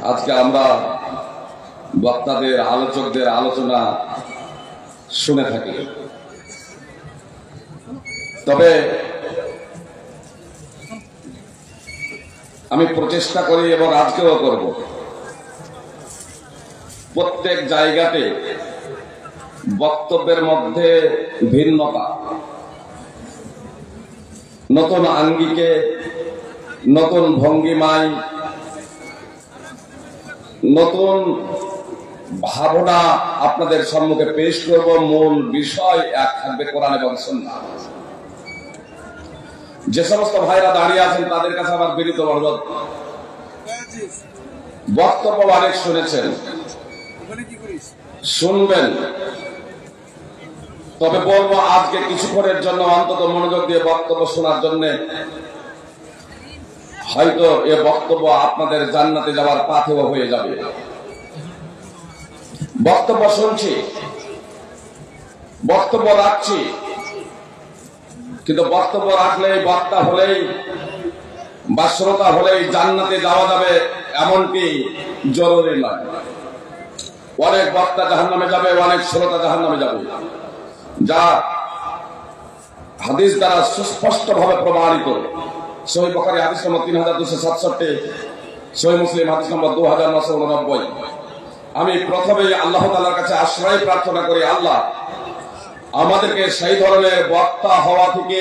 আজকে আমরা বক্তাদের আলোচকদের আলোচনা শুনে থাকি, তবে আমি প্রচেষ্টা করি এবং আজকেও করব, প্রত্যেক জায়গাতে বক্তব্যের মধ্যে ভিন্নতা, নতুন আঙ্গিকে, নতুন ভঙ্গিমায়, নতুন ভাবনা আপনাদের সম্মুখে পেশ করব। মূল বিষয় এক থাকবে, কোরআন এবং সুন্নাহ। যে সমস্ত ভাইরা দাঁড়িয়ে আছেন তাদের কাছে আমার বিনীত অনুরোধ, বক্তব্য অনেক শুনেছেন, শুনবেন, তবে বলবো আজকে কিছুক্ষণের জন্য অন্তত মনোযোগ দিয়ে বক্তব্য শোনার জন্য। হয়তো এ বক্তব্য আপনাদের জান্নাতে যাওয়ার পাথেও হয়ে যাবে। বক্তব্য শুনছি, বক্তব্য রাখছি, কিন্তু বক্তব্য রাখলেই, বক্তা হলেই বা শ্রোতা হলেই জান্নাতে যাওয়া যাবে এমনটি জরুরি নয়। অনেক বক্তা জাহান্নামে যাবে, অনেক শ্রোতা জাহান্নামে যাবে, যা হাদিস দ্বারা সুস্পষ্ট ভাবে প্রমাণিত। সহিহ বুখারী হাদিস নম্বর 3267, সহিহ মুসলিম হাদিস নম্বর 2989। আমি প্রথমেই আল্লাহ তাআলার কাছে আশ্রয় প্রার্থনা করি, আল্লাহ আমাদেরকে সেই ধরনের বক্তা হওয়া থেকে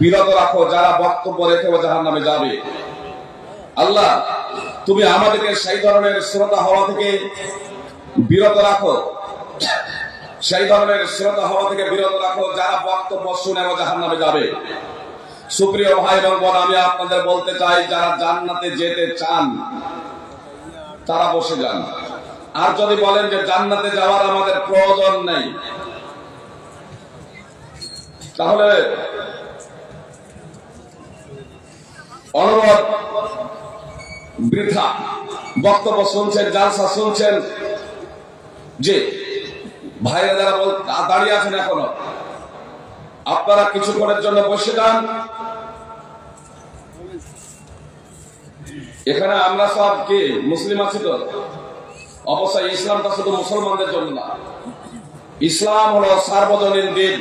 বিরত রাখো যারা বক্তব্য রেখেও জাহান্নামে যাবে। আল্লাহ তুমি আমাদেরকে সেই ধরনের শ্রোতা হওয়া থেকে বিরত রাখো, সেই ধরনের শ্রোতা হওয়া থেকে বিরত রাখো যারা বক্তব্য শুনেও জাহান্নামে যাবে। সুপ্রিয় ভাই এবং বোন, আমি আপনাদের বলতে চাই, যারা জান্নাতে যেতে চান তারা বসে যান। আর যদি বলেন যে জান্নাতে যাওয়ার আমাদের প্রয়োজন নেই, তাহলে অনুরোধ বৃথা। বক্তব্য শুনছেন, জালসা শুনছেন, যে ভাইরা যারা দাঁড়িয়ে আছেন এখনো, আপনারা কিছুক্ষণের জন্য বসে যান। এখানে আমরা সব কি মুসলিম আছি তো? অবশ্যই ইসলামটা শুধু মুসলমানদের জন্য না, ইসলাম হলো সার্বজনীন দিন।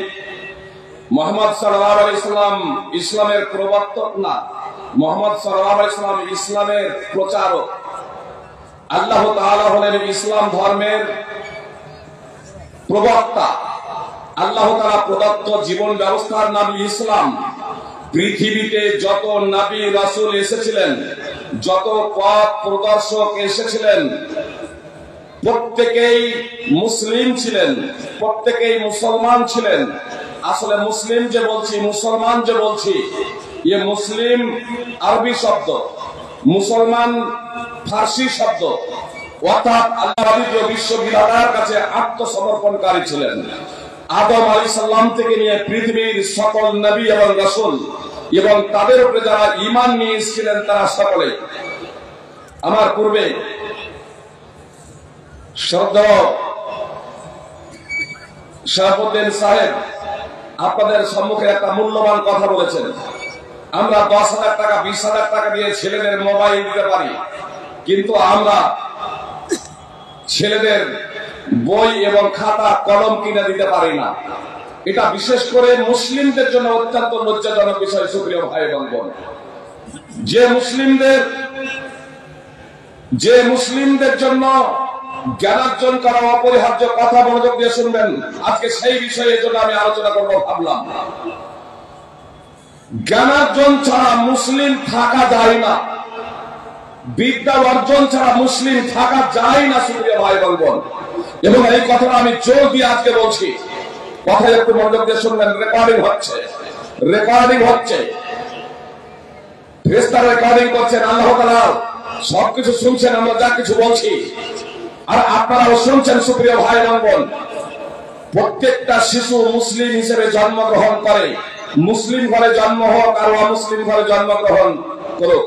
মুহাম্মদ সাল্লাল্লাহু আলাইহি সাল্লাম ইসলামের প্রবর্তক না, মুহাম্মদ সাল্লাল্লাহু আলাইহি সাল্লাম ইসলামের প্রচারক। আল্লাহ তাআলা হলেন ইসলাম ধর্মের প্রবক্তা। আল্লাহ তাআলা প্রদত্ত জীবন ব্যবস্থার নাম ইসলাম। পৃথিবীতে যত নবী রাসূল এসেছিলেন, যত পথ প্রদর্শক এসেছিলেন, প্রত্যেকেই মুসলিম ছিলেন, প্রত্যেকেই মুসলমান ছিলেন। আসলে মুসলিম যে বলছি, মুসলমান যে বলছি, এ মুসলিম আরবি শব্দ, মুসলমান ফার্সি শব্দ। অর্থাৎ আল্লাহ বিশ্ববিদ্যালয়ের কাছে আত্মসমর্পণকারী ছিলেন। আদম আলাইহিস সালাম থেকে নিয়ে পৃথিবীর সকল নবী এবং রাসূল এবং তাদের উপরে যারা ঈমান নিয়ে এসেছিলেন তারা সকলে। আমার পূর্বে শ্রদ্ধেয় শাহাবুদ্দিন সাহেব আপনাদের সম্মুখে একটা মূল্যবান কথা বলেছেন। আমরা 10,000 টাকা 20,000 টাকা দিয়ে ছেলেদের মোবাইল দিতে পারি, কিন্তু আমরা ছেলেদের বই এবং খাতা কলম কিনে দিতে পারি না। এটা বিশেষ করে মুসলিমদের জন্য অত্যন্ত লজ্জাজনক বিষয়। সুপ্রিয় ভাই এবং বোন, যে মুসলিমদের জন্য জ্ঞানার্জন করা অপরিহার্য, কথা মনোযোগ দিয়ে শুনবেন। আজকে সেই বিষয়ের জন্য আমি আলোচনা করবো ভাবলাম। জ্ঞানার্জন ছাড়া মুসলিম থাকা যায় না, বিদ্যা অর্জন ছাড়া মুসলিম থাকা যায় না। সুপ্রিয় ভাই এবং বোন, এবং এই কথাটা আমি জোর দিয়ে আজকে বলছি, কথা একটু মনোযোগ দিয়ে শুনবেন। রেকর্ডিং হচ্ছে, রেকর্ডিং হচ্ছে, ফেরেশতা রেকর্ডিং করছেন। আল্লাহ তাআলা সবকিছু শুনছেন, আমরা যা কিছু বলছি, আর আপনারাও শুনছেন। সুপ্রিয় ভাই এবং বোন, প্রত্যেকটা শিশু মুসলিম হিসেবে জন্মগ্রহণ করে। মুসলিম ঘরে জন্ম হোক আর অমুসলিম ঘরে জন্মগ্রহণ করুক,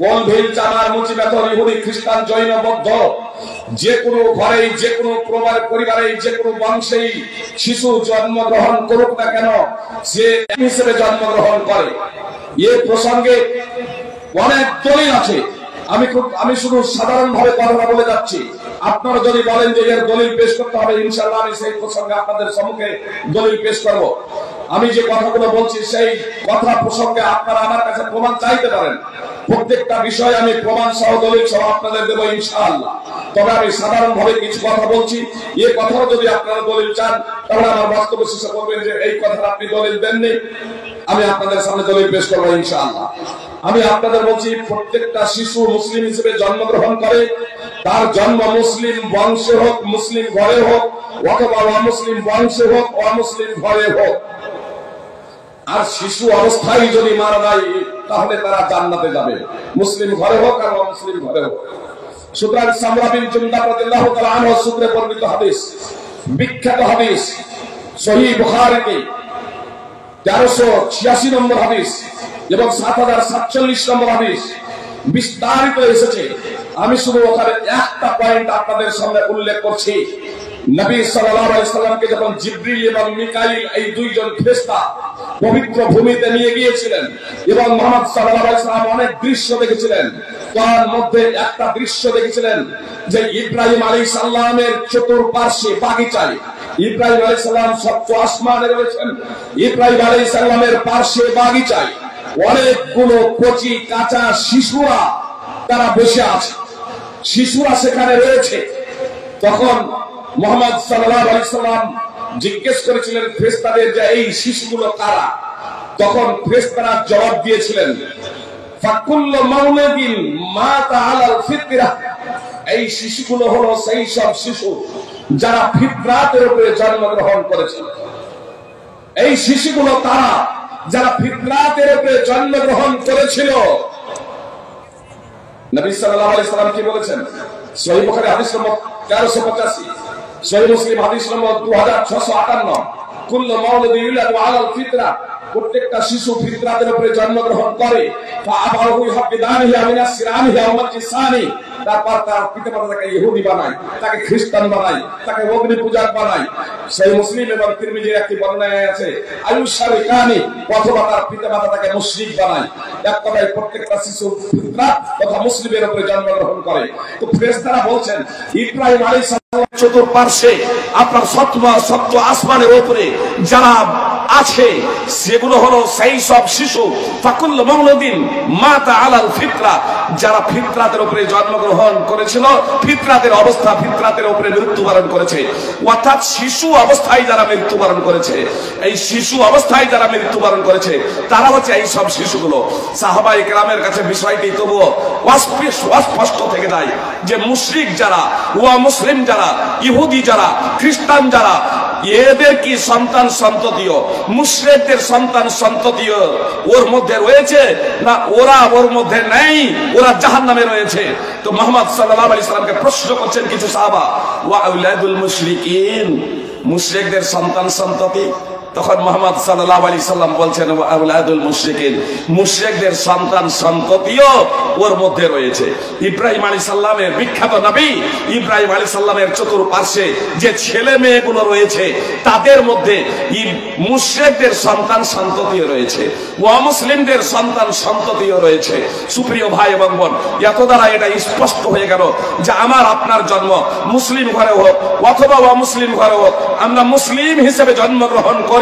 কোন ভিল চামার মুচি বেতন, ইহুদি খ্রিস্টান জৈন বৌদ্ধ, যে কোনো ঘরেই, যে কোনো পরিবারেই, যে কোনো বংশেই শিশু জন্মগ্রহণ করুক না কেন, সে হিসেবে জন্মগ্রহণ করে। এ প্রসঙ্গে অনেক দলিল আছে। আমি শুধু সাধারণভাবে কথাটা বলে যাচ্ছি। আপনারা যদি বলেন যে এর দলিল পেশ করতে হবে, ইনশাআল্লাহ আমি সেই প্রসঙ্গে আপনাদের সম্মুখে দলিল পেশ করব। আমি যে কথাগুলো বলছি সেই কথা প্রসঙ্গে আপনারা আমার কাছে প্রমাণ চাইতে পারেন। প্রত্যেকটা বিষয়ে আমি প্রমাণ সহ দলিল সহ আপনাদের দেবো ইনশাআল্লাহ। তবে আমি সাধারণভাবে কিছু কথা বলছি, এই কথাও যদি আপনারা দলিল চান তাহলে আমার বক্তব্য শেষে বলবেন যে এই কথাটা আপনি দলিল দেননি, আমি আপনাদের সামনে দলিল পেশ করবো ইনশাআল্লাহ। আমি আপনাদের বলছি, প্রত্যেকটা শিশু মুসলিম হিসেবে জন্মগ্রহণ করে, তার জন্ম মুসলিম বংশে হোক, মুসলিম ঘরে হোক, অথবা অমুসলিম বংশে হোক, অমুসলিম ঘরে হোক। আর শিশু অবস্থায় যদি মারা যায় তাহলে তারা জান্নাতে যাবে, মুসলিম ঘরে হোক আর অমুসলিম ঘরে হোক। সুতরাং সামরা বিন জুনদাব রাদিয়াল্লাহু তাআলা আনহু সূত্রে বর্ণিত হাদিস, বিখ্যাত হাদিস, সহিহ বুখারীতে 1386 নম্বর হাদিস এবং 7047 নম্বর হাদিস বিস্তারিত এসেছে। আমি শুধু ওখানে একটা পয়েন্ট আপনাদের সামনে উল্লেখ করছি। নবী সাল্লাল্লাহু আলাইহি সাল্লামকে যখন জিবরিল এবং মিকাইল এই দুইজন ফেরেশতা পবিত্র ভূমিতে নিয়ে গিয়েছিলেন এবং মুহাম্মদ সাল্লাল্লাহু আলাইহি সাল্লাম অনেক দৃশ্য দেখেছিলেন, তার মধ্যে একটা দৃশ্য দেখেছিলেন যে ইব্রাহিম আলাইহিস সালামের চতুর্পার্শ্বে বাগিচায়, ইব্রাহিম আলাইহিস সালাম সপ্ত আসমানে রয়েছেন, ইব্রাহিম আলাইহিস সালামের পার্শ্বে বাগিচায় অনেকগুলো কচি কাঁচা শিশুরা তারা বসে আছে, শিশুরা সেখানে রয়েছে। তখন মুহাম্মদ সাল্লাল্লাহু আলাইহি সাল্লাম জিজ্ঞেস করেছিলেন ফেরেশতাদের যে এই শিশুগুলো কারা? তখন ফেরেশতারা জবাব দিয়েছিলেন, ফাকুল্লু মাউলাদিন মাতা আলাল ফিতরা, এই শিশুগুলো হলো সেই সব শিশু যারা ফিতরাতের উপরে জন্মগ্রহণ করেছে। এই শিশুগুলো তারা যারা ফিতরাতের উপরে জন্মগ্রহণ করেছিল। নবী সাল্লাল্লাহু আলাইহি সাল্লাম কি বলেছেন? সহিহ বুখারী হাদিস নম্বর 1385, সহিহ মুসলিম হাদিস নম্বর 2658, কুল্লু মাউলুদিন ইউলাদু আলাল ফিতরা, প্রত্যেকটা শিশু ফিতরাতের উপরে জন্মগ্রহণ করে। ফাআবাহু ইহাবিদানিহি আও মিনাসসিরানিহি আও মাজ্জিসানি, তারপর তার পিতামাতা তাকে ইহুদি বানায়, তাকে খ্রিস্টান বানায়, তাকে অগ্নি পূজক বানায়। সেই মুসলিম এবং তিরমিজির একটি বর্ণনায় আছে আয়ুশারিকানি, অথবা তার পিতামাতা তাকে মুশরিক বানায়। এক কথায় প্রত্যেকটা শিশু ফিতরাত তথা মুসলিমের উপরে জন্মগ্রহণ করে। তো ফেরেশতারা বলছেন ইব্রাহিম আলাইহিস সালাম চতুর্পার্শ্বে আপনার সপ্ত আসমানের উপরে যারা আছে সেগুলো হলো সেই সব শিশু, ফাকুল্লু মাউলুদিন মাতা আলাল ফিতরা, যারা ফিতরাতের উপরে জন্মগ্রহণ করেছিল, ফিতরাতের অবস্থা, ফিতরাতের উপরে মৃত্যুবরণ করেছে। অর্থাৎ শিশু অবস্থায় যারা মৃত্যুবরণ করেছে, এই শিশু অবস্থায় যারা মৃত্যুবরণ করেছে তারা হচ্ছে এই সব শিশুগুলো। সাহাবায়ে কেরামের কাছে বিষয়টি তবুও অস্পষ্ট থেকে যায় যে মুশরিক যারা, মুসলিম যারা, ইহুদি যারা, খ্রিস্টান যারা, এদের কি সন্তান সন্ততিও, মুশরিকদের সন্তান সন্ততিও ওর মধ্যে রয়েছে না ওরা ওর মধ্যে নেই, ওরা জাহান্নামে রয়েছে? তো মুহাম্মদ সাল্লাল্লাহু আলাইহি সাল্লামকে প্রশ্ন করছেন কিছু সাহাবা, ওয়া আউলাদুল মুশরিকিন, মুশরিকদের সন্তান সন্ততি। তখন মুহাম্মদ সাল্লাল্লাহু আলাইহি সাল্লাম বলছেন, ওয়া আউলাদুল মুশরিকিন, মুশরিকদের সন্তান সন্ততিও ওর মধ্যে রয়েছে। ইব্রাহিম আলাইহিস সালামের বিখ্যাত নবী ইব্রাহিম আলাইহিস সালামের চতুর্পার্শ্বে যে ছেলে মেয়েগুলো রয়েছে তাদের মধ্যে মুশরিকদের সন্তান সন্ততিও রয়েছে, অমুসলিমদের সন্তান সন্ততিও রয়েছে। সুপ্রিয় ভাই এবং বোন, এত দ্বারা এটা স্পষ্ট হয়ে গেল যে আমার আপনার জন্ম মুসলিম ঘরে হোক অথবা অমুসলিম ঘরে হোক, আমরা মুসলিম হিসেবে জন্মগ্রহণ করি,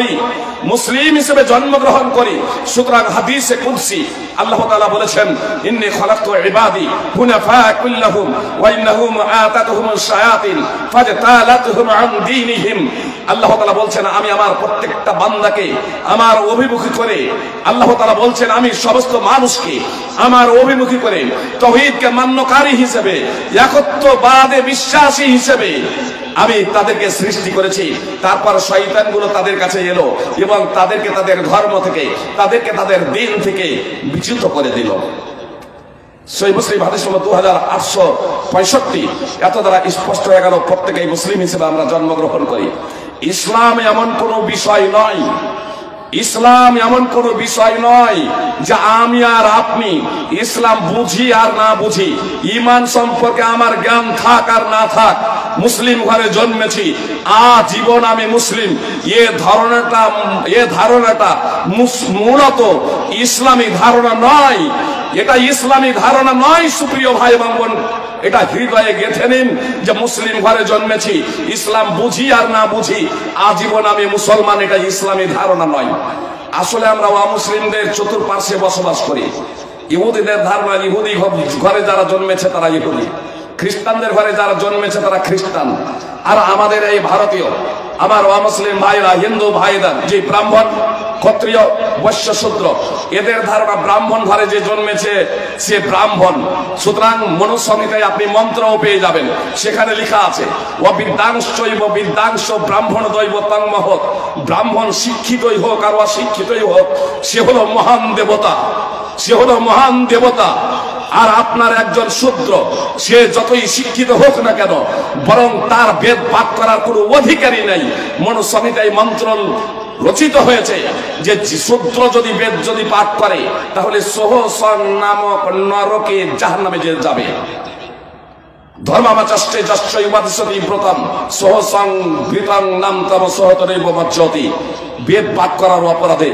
মুসলিম হিসেবে জন্মগ্রহণ করি। সুতরাং হাদিসে কুদসি আল্লাহ তাআলা বলেছেন, ইন্নী খালাকতু ইবাদি হুনাফা কুল্লাহুম ওয়া ইন্নাহুম আতাতুহুমুশ শায়াতিন ফাজতালাতুহুম আন দীনিহিম। আল্লাহ তাআলা বলছেন, আমি আমার প্রত্যেকটা বান্দাকে আমার অভিমুখী করে, আল্লাহ তাআলা বলছেন আমি সমস্ত মানুষকে আমার অভিমুখী করে তাওহীদকে মান্যকারী হিসেবে, একত্ববাদে বিশ্বাসী হিসেবে আমি তাদেরকে সৃষ্টি করেছি। তারপর শয়তানগুলো তাদের কাছে এলো এবং তাদেরকে তাদের ধর্ম থেকে, তাদেরকে তাদের দিন থেকে বিচ্যুত করে দিল। সহিহ মুসলিম হাদিস নম্বর 2865। এত দ্বারা স্পষ্ট হয়ে গেল প্রত্যেকেই মুসলিম হিসেবে আমরা জন্মগ্রহণ করি। ইসলাম এমন কোন বিষয় নয়, ইসলাম এমন কোন বিষয় নয় যে আমি আর আপনি ইসলাম বুঝি আর না বুঝি, ঈমান সম্পর্কে আমার জ্ঞান থাক আর না থাক, মুসলিম ঘরে জন্মেছি আজীবন আমি মুসলিম, এ ধারণাটা মূলত ইসলামী ধারণা নয়। এটা ইসলামী ধারণা নয় সুপ্রিয় ভাই এবং বোন। এটা হৃদয়ে গেঁথে নিন যে মুসলিম ঘরে জন্মেছি, ইসলাম বুঝি আর না বুঝি আজীবন আমি মুসলমান, এটা ইসলামী ধারণা নয়। আসলে আমরা অমুসলিমদের চতুর্পার্শ্বে বসবাস করি। ইহুদিদের ধারণা ইহুদি ঘরে যারা জন্মেছে তারা ইহুদি, খ্রিস্টানদের ঘরে যারা জন্মেছে তারা খ্রিস্টান। আর আমাদের এই ভারতীয় আমার অমুসলিম ভাইরা, হিন্দু ভাইরা, যে ব্রাহ্মণ, ক্ষত্রিয়, বৈশ্য, শূদ্র, এদের ধারণা ব্রাহ্মণ ঘরে যে জন্মেছে সে ব্রাহ্মণ। সুতরাং মনুসংহিতায় আপনি মন্ত্রও পেয়ে যাবেন, সেখানে লেখা আছে অবিদ্যাংশৈব বিদ্যাংশ ব্রাহ্মণ দৈব তং মহৎ। ব্রাহ্মণ শিক্ষিতই হোক আর অশিক্ষিতই হোক, সে হলো মহান দেবতা, সে হলো মহান দেবতা। আর আপনার একজন শূদ্র, সে যতই শিক্ষিত হোক না কেন, বরং তার বেদ পাঠ করার কোনো অধিকারই নাই। মনুসংহিতায় মন্ত্র রচিত হয়েছে যে শূদ্র যদি বেদ যদি পাঠ করে তাহলে সোহসং নামক নরকে জাহান্নামে যাবে। ধর্মাচাষ্টে যশ্বই উপাদিশতি ব্রতম সোহসং ভৃতং নাম তম সহতরেব মজ্জতি। বেদ পাঠ করার অপরাধে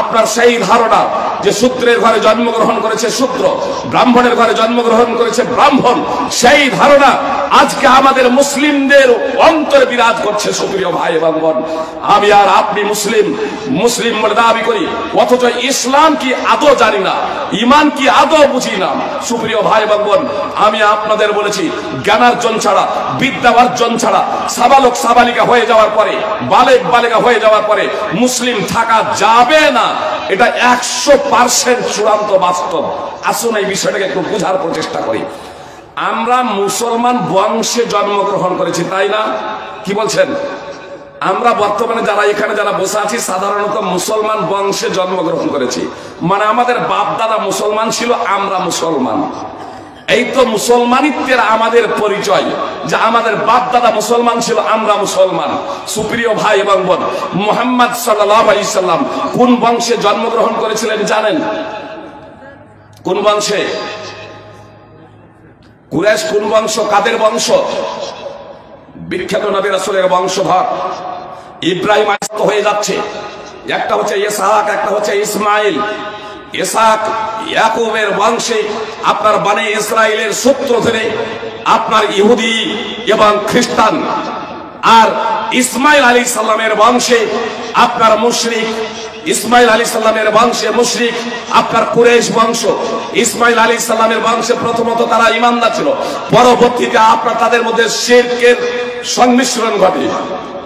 আপনার সেই ধারণা যে শূদ্রের ঘরে জন্মগ্রহণ করেছে শূদ্র, ব্রাহ্মণের ঘরে জন্মগ্রহণ করেছে ব্রাহ্মণ, সেই ধারণা আজকে আমাদের মুসলিমদের অন্তরে বিরাজ করছে। সুপ্রিয় ভাই এবং বোন, আমি আর আপনি মুসলিম মুসলিম বলে দাবি করি, অথচ ইসলাম কি আদৌ জানি না, ইমান কি আদৌ বুঝি না। সুপ্রিয় ভাই এবং বোন, আমি আপনাদের বলেছি, জ্ঞানার্জন ছাড়া, বিদ্যা অর্জন ছাড়া, সাবালক সাবালিকা হয়ে যাওয়ার পরে, বালেক বালিকা হয়ে যাওয়ার পরে মুসলিম থাকা যাবে না। এটা 100% চূড়ান্ত বাস্তব। আসুন এই বিষয়টাকে একটু বোঝার প্রচেষ্টা করি। আমরা মুসলমান বংশে জন্মগ্রহণ করেছি, তাই না? কি বলছেন? আমরা বর্তমানে যারা এখানে যারা বসে আছি সাধারণত মুসলমান বংশে জন্মগ্রহণ করেছি, মানে আমাদের বাপ দাদা মুসলমান ছিল, আমরা মুসলমান। এই তো মুসলমানিত্বের আমাদের পরিচয়, যে আমাদের বাপ দাদা মুসলমান ছিল, আমরা মুসলমান। সুপ্রিয় ভাই এবং বোন, মুহাম্মদ সাল্লাল্লাহু আলাইহি সাল্লাম কোন বংশে জন্মগ্রহণ করেছিলেন জানেন? কোন বংশে? কুরাইশ কোন বংশ? কাদের বংশ? বিখ্যাত নবী রাসূলের বংশধর। ইব্রাহিম আস্ত হয়ে যাচ্ছে, একটা হচ্ছে ইসহাক, একটা হচ্ছে ইসমাইল। ইসহাক ইয়াকুবের বংশে আপনার বনে ইসরাইলের সূত্র ধরে আপনার ইহুদি এবং খ্রিস্টান। আর ইসমাইল আলাইহিস সালামের বংশে আপনার মুশরিক, ইসমাইল আলাইহিস সালামের বংশে মুশরিক আপনার কুরাইশ বংশ। ইসমাইল আলাইহিস সালামের বংশে প্রথমত তারা ঈমানদার ছিল, পরবর্তীতে আপনার তাদের মধ্যে শিরকের সংমিশ্রণ ঘটে,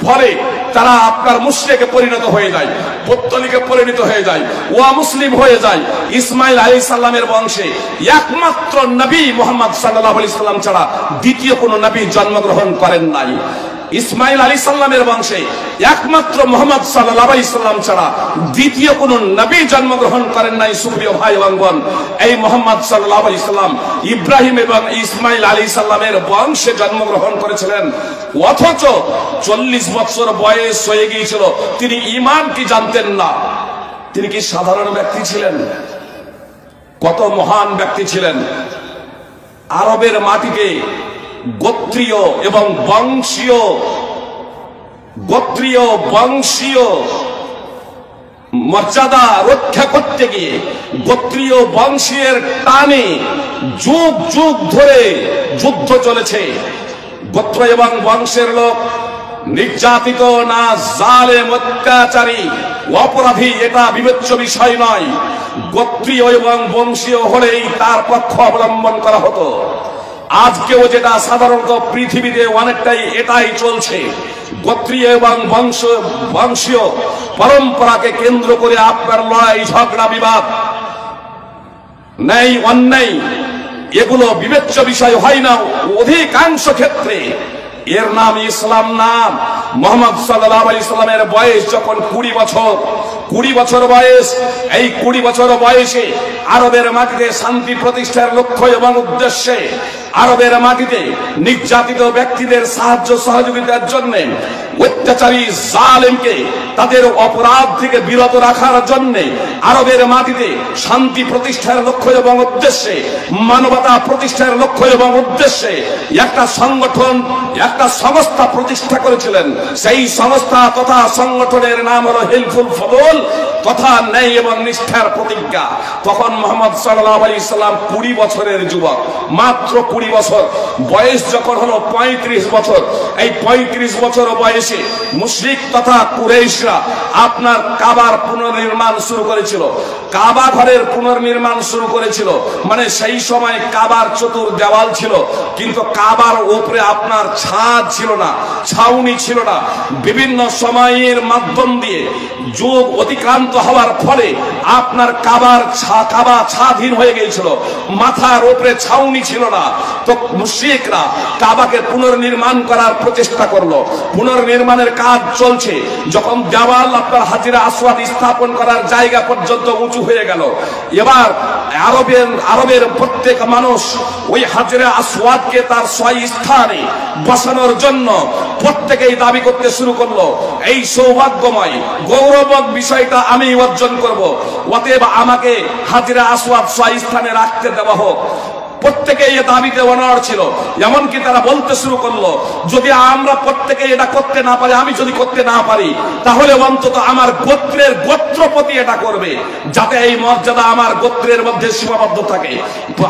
ফলে তারা আপনার মুশরিকে পরিণত হয়ে যায়, পত্তলিকে পরিণত হয়ে যায়, ওয়া মুসলিম হয়ে যায়। ইসমাইল আলাইহিস সালামের বংশে একমাত্র নবী মুহাম্মদ সাল্লাল্লাহু আলাইহি সাল্লাম ছাড়া দ্বিতীয় কোনো নবী জন্মগ্রহণ করেন নাই। ইসমাইল আলাইহিস সালামের বংশে একমাত্র মুহাম্মদ সাল্লাল্লাহু আলাইহি সাল্লাম ছাড়া দ্বিতীয় কোনো নবী জন্মগ্রহণ করেন নাই। সুপ্রিয় ভাই এবং বোন, এই মুহাম্মদ সাল্লাল্লাহু আলাইহি সাল্লাম ইব্রাহিম এবং ইসমাইল আলাইহিস সালামের বংশে জন্মগ্রহণ করেছিলেন, অথচ 40 বছর বয়স হয়ে গিয়েছিল, তিনি ঈমান কি জানতেন না। তিনি কি সাধারণ ব্যক্তি ছিলেন? কত মহান ব্যক্তি ছিলেন। আরবের মাটিতে গোত্রীয় এবং বংশীয় মর্যাদা রক্ষা করতে গিয়ে গোত্রীয় বংশের টানে যুগ যুগ ধরে যুদ্ধ চলেছে। গোত্র এবং বংশের লোক নির্যাতিত না জালেম অত্যাচারী অপরাধী, এটা বিবেচ্য বিষয় নয়। গোত্রীয় এবং বংশীয় হলেই তার পক্ষ অবলম্বন করা হতো। আজকেও যেটা সাধারণত পৃথিবীতে অনেকটাই এটাই চলছে। গোত্রীয় এবং বংশীয় পরম্পরাকে কেন্দ্র করে আপনার লড়াই, ঝগড়া, বিবাদ, ন্যায় অন্যায়, এগুলো বিবেচ্য বিষয় হয় না অধিকাংশ ক্ষেত্রে। এর নাম ইসলাম নাম। মুহাম্মদ সাল্লাল্লাহু আলাইহি সাল্লামের বয়স যখন 20 বছর বয়স, এই 20 বছর বয়সে আরবের মাটিতে শান্তি প্রতিষ্ঠার লক্ষ্য এবং উদ্দেশ্যে আরবের মাটিতে নির্যাতিত ব্যক্তিদের সাহায্য সহযোগিতার জন্য অত্যাচারী জালেমকে তাদের অপরাধ থেকে বিরত রাখার জন্য আরবের মাটিতে শান্তি প্রতিষ্ঠার লক্ষ্য এবং উদ্দেশ্যে, মানবতা প্রতিষ্ঠার লক্ষ্য এবং উদ্দেশ্যে একটা সংগঠন, একটা সংস্থা প্রতিষ্ঠা করেছিলেন। সেই সংস্থা তথা সংগঠনের নাম হলো হিলফুল ফদল তথা ন্যায় এবং নিষ্ঠার প্রতিজ্ঞা। তখন মুহাম্মদ সাল্লাল্লাহু আলাইহি সাল্লাম 20 বছরের যুবক, মাত্র 20 বছর বয়স। যখন হলো 35 বছর, এই 35 বছর বয়সে মুশরিক তথা কুরাইশরা আপনার কাবার পুনর্নির্মাণ শুরু করেছিল, কাবা ঘরের পুনর্নির্মাণ শুরু করেছিল। মানে সেই সময় কাবার চতুর দেওয়াল ছিল, কিন্তু কাবার উপরে আপনার ছাদ ছিল না, ছাউনি ছিল না। বিভিন্ন সময়ের মাধ্যম দিয়ে যুগ অতিক্রান্ত হওয়ার ফলে আপনার কাবা ছাদহীন হয়ে গিয়েছিল, মাথার উপরে ছাউনি ছিল না। তো মুশরিকরা কাবাকে পুনর্নির্মাণ করার প্রচেষ্টা করলো। পুনর্নির্মাণের কাজ চলছে, যখন দেওয়াল আপনার হাজিরা আসওয়াদ স্থাপন করার জায়গা পর্যন্ত উঁচু হয়ে গেল, এবার আরবের প্রত্যেক মানুষ ওই হাজিরা আসওয়াদকে তার স্থানে বসানোর জন্য প্রত্যেকেই দাবি করতে শুরু করলো, এই সৌভাগ্যময় গৌরবক বিষয়টা আমি অর্জন করব, অতএব আমাকে হাজিরা আসওয়াদ স্থানে রাখতে দেওয়া হোক। প্রত্যেকে এই দাবিতে অনড় ছিল। এমনকি তারা বলতে শুরু করলো, যদি আমরা প্রত্যেকে এটা করতে না পারি, আমি যদি করতে না পারি, তাহলে অন্তত আমার গোত্রের গোত্রপতি এটা করবে, যাতে এই মর্যাদা আমার গোত্রের মধ্যে সীমাবদ্ধ থাকে।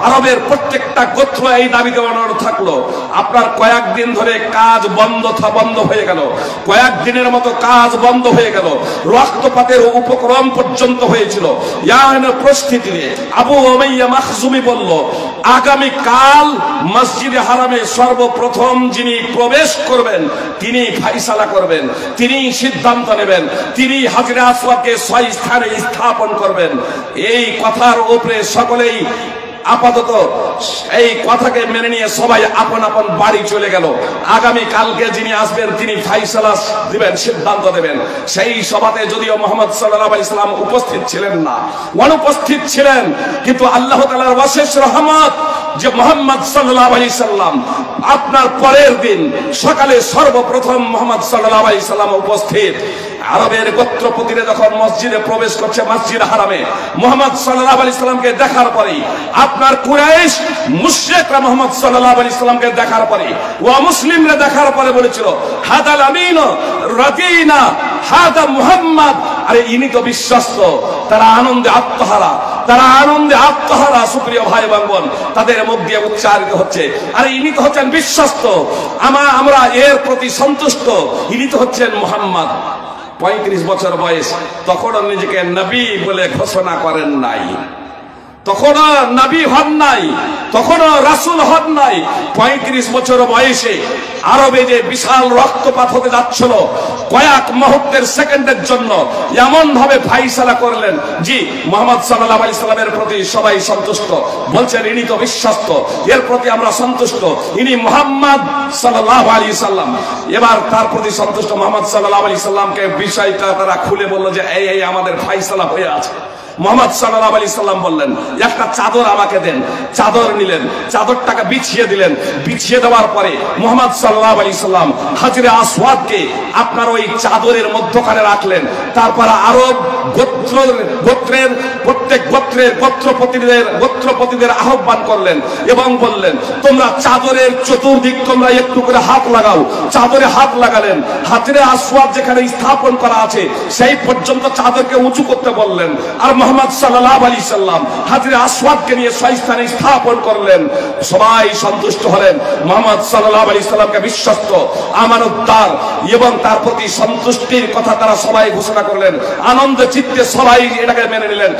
আরবের প্রত্যেকটা গোত্র এই দাবিতে অনড় থাকলো। আপনার কয়েকদিন ধরে কাজ বন্ধ হয়ে গেল, কয়েকদিনের মতো কাজ বন্ধ হয়ে গেল, রক্তপাতের উপক্রম পর্যন্ত হয়েছিল। প্রস্তুতিতে আবু উমাইয়া মাখজুমি বলল, আগামী কাল মসজিদে হারামে সর্বপ্রথম যিনি প্রবেশ করবেন তিনি ফাইসালা করবেন, তিনি সিদ্ধান্ত নেবেন, তিনি হাজিরা আসওয়াদকে স্থানে স্থাপন করবেন। এই কথার উপরে সকলেই আপাতত এই কথাকে মেনে নিয়ে সবাই আপন আপন বাড়ি চলে গেল। আগামী কালকে যিনি আসবেন তিনি ফাইসালা দিবেন, সিদ্ধান্ত দেবেন। সেই সভাতে যদিও মুহাম্মদ সাল্লাল্লাহু আলাইহি সাল্লাম উপস্থিত ছিলেন না, অনুপস্থিত ছিলেন, কিন্তু আল্লাহ তাআলার অশেষ রহমত যে মুহাম্মদ সাল্লাল্লাহু আলাইহি সাল্লাম আপনার পরের দিন সকালে সর্বপ্রথম মুহাম্মদ সাল্লাল্লাহু আলাইহি সাল্লাম উপস্থিত। আরবের গোত্রপতিরা যখন মসজিদে প্রবেশ করছে, মসজিদ হারামে মুহাম্মদ সাল্লাল্লাহু আলাইহি সাল্লামকে দেখার পরে আপনার কুরাইশ মুশরিকরা মুহাম্মদ সাল্লাল্লাহু আলাইহি সাল্লামকে দেখার পরে ও মুসলিমরা দেখার পরে বলেছিল, হাদাল আমিন রাদিনা হাদা মুহাম্মদ, আরে ইনি তো বিশ্বস্ত। তারা আনন্দে আত্মহারা, তারা আনন্দে আত্মহারা। সুপ্রিয় ভাই বোন, তাদের মুখ দিয়ে উচ্চারিত হচ্ছে, আরে ইনি তো হচ্ছেন বিশ্বস্ত, আমরা এর প্রতি সন্তুষ্ট, ইনি তো হচ্ছেন মুহাম্মদ। 35 বছর বয়স, তখনও নিজেকে নবী বলে ঘোষণা করেন নাই, তখনও নবী হন নাই, তখনও রাসূল হন নাই। 35 বছর বয়সে আরবে যে বিশাল রক্তপাত হতে যাচ্ছিল, কয়েক মুহূর্তের সেকেন্ডের জন্য এমন ভাবে ফাইসালা করলেন, জি মুহাম্মদ সাল্লাল্লাহু আলাইহি সাল্লামের প্রতি সবাই সন্তুষ্ট, বলছেন ইনি তো বিশ্বস্ত, এর প্রতি আমরা সন্তুষ্ট, ইনি মুহাম্মদ সাল্লাল্লাহু আলাইহি সাল্লাম। এবার তার প্রতি সন্তুষ্ট মুহাম্মদ সাল্লাল্লাহু আলাইহি সাল্লামকে বিষয়টা তারা খুলে বলল যে এই আমাদের ফাইসালা হয়ে আছে। মুহাম্মদ সাল্লাল্লাহু আলাইহি সাল্লাম বললেন, একটা চাদর আমাকে দেন। চাদর নিলেন, চাদরটাকে বিছিয়ে দিলেন। বিছিয়ে দেওয়ার পরে মুহাম্মদ সাল্লাল্লাহু আলাইহি সাল্লাম হাজরে আসওয়াদকে আপনার ওই চাদরের মধ্যখানে রাখলেন। তারপর আরব গোত্রের প্রত্যেক গোত্রপতিদের আহ্বান করলেন এবং বললেন, তোমরা চাদরের চতুর্দিক তোমরা একটু করে হাত লাগাও। চাদরে হাত লাগালেন, হাজরে আসওয়াদ যেখানে স্থাপন করা আছে সেই পর্যন্ত চাদরকে উঁচু করতে বললেন। আর মুহাম্মদ সাল্লাল্লাহু আলাইহি সাল্লাম হাজরে আসওয়াদকে নিয়ে স্থানে স্থাপন করলেন। সবাই সন্তুষ্ট হলেন, মুহাম্মদ সাল্লাল্লাহু আলাইহি সাল্লামকে বিশ্বস্ত, আমানতদার এবং তার প্রতি সন্তুষ্টির কথা তারা সবাই ঘোষণা করলেন। আনন্দ চিত্তে সবাই এটাকে মেনে নিলেন।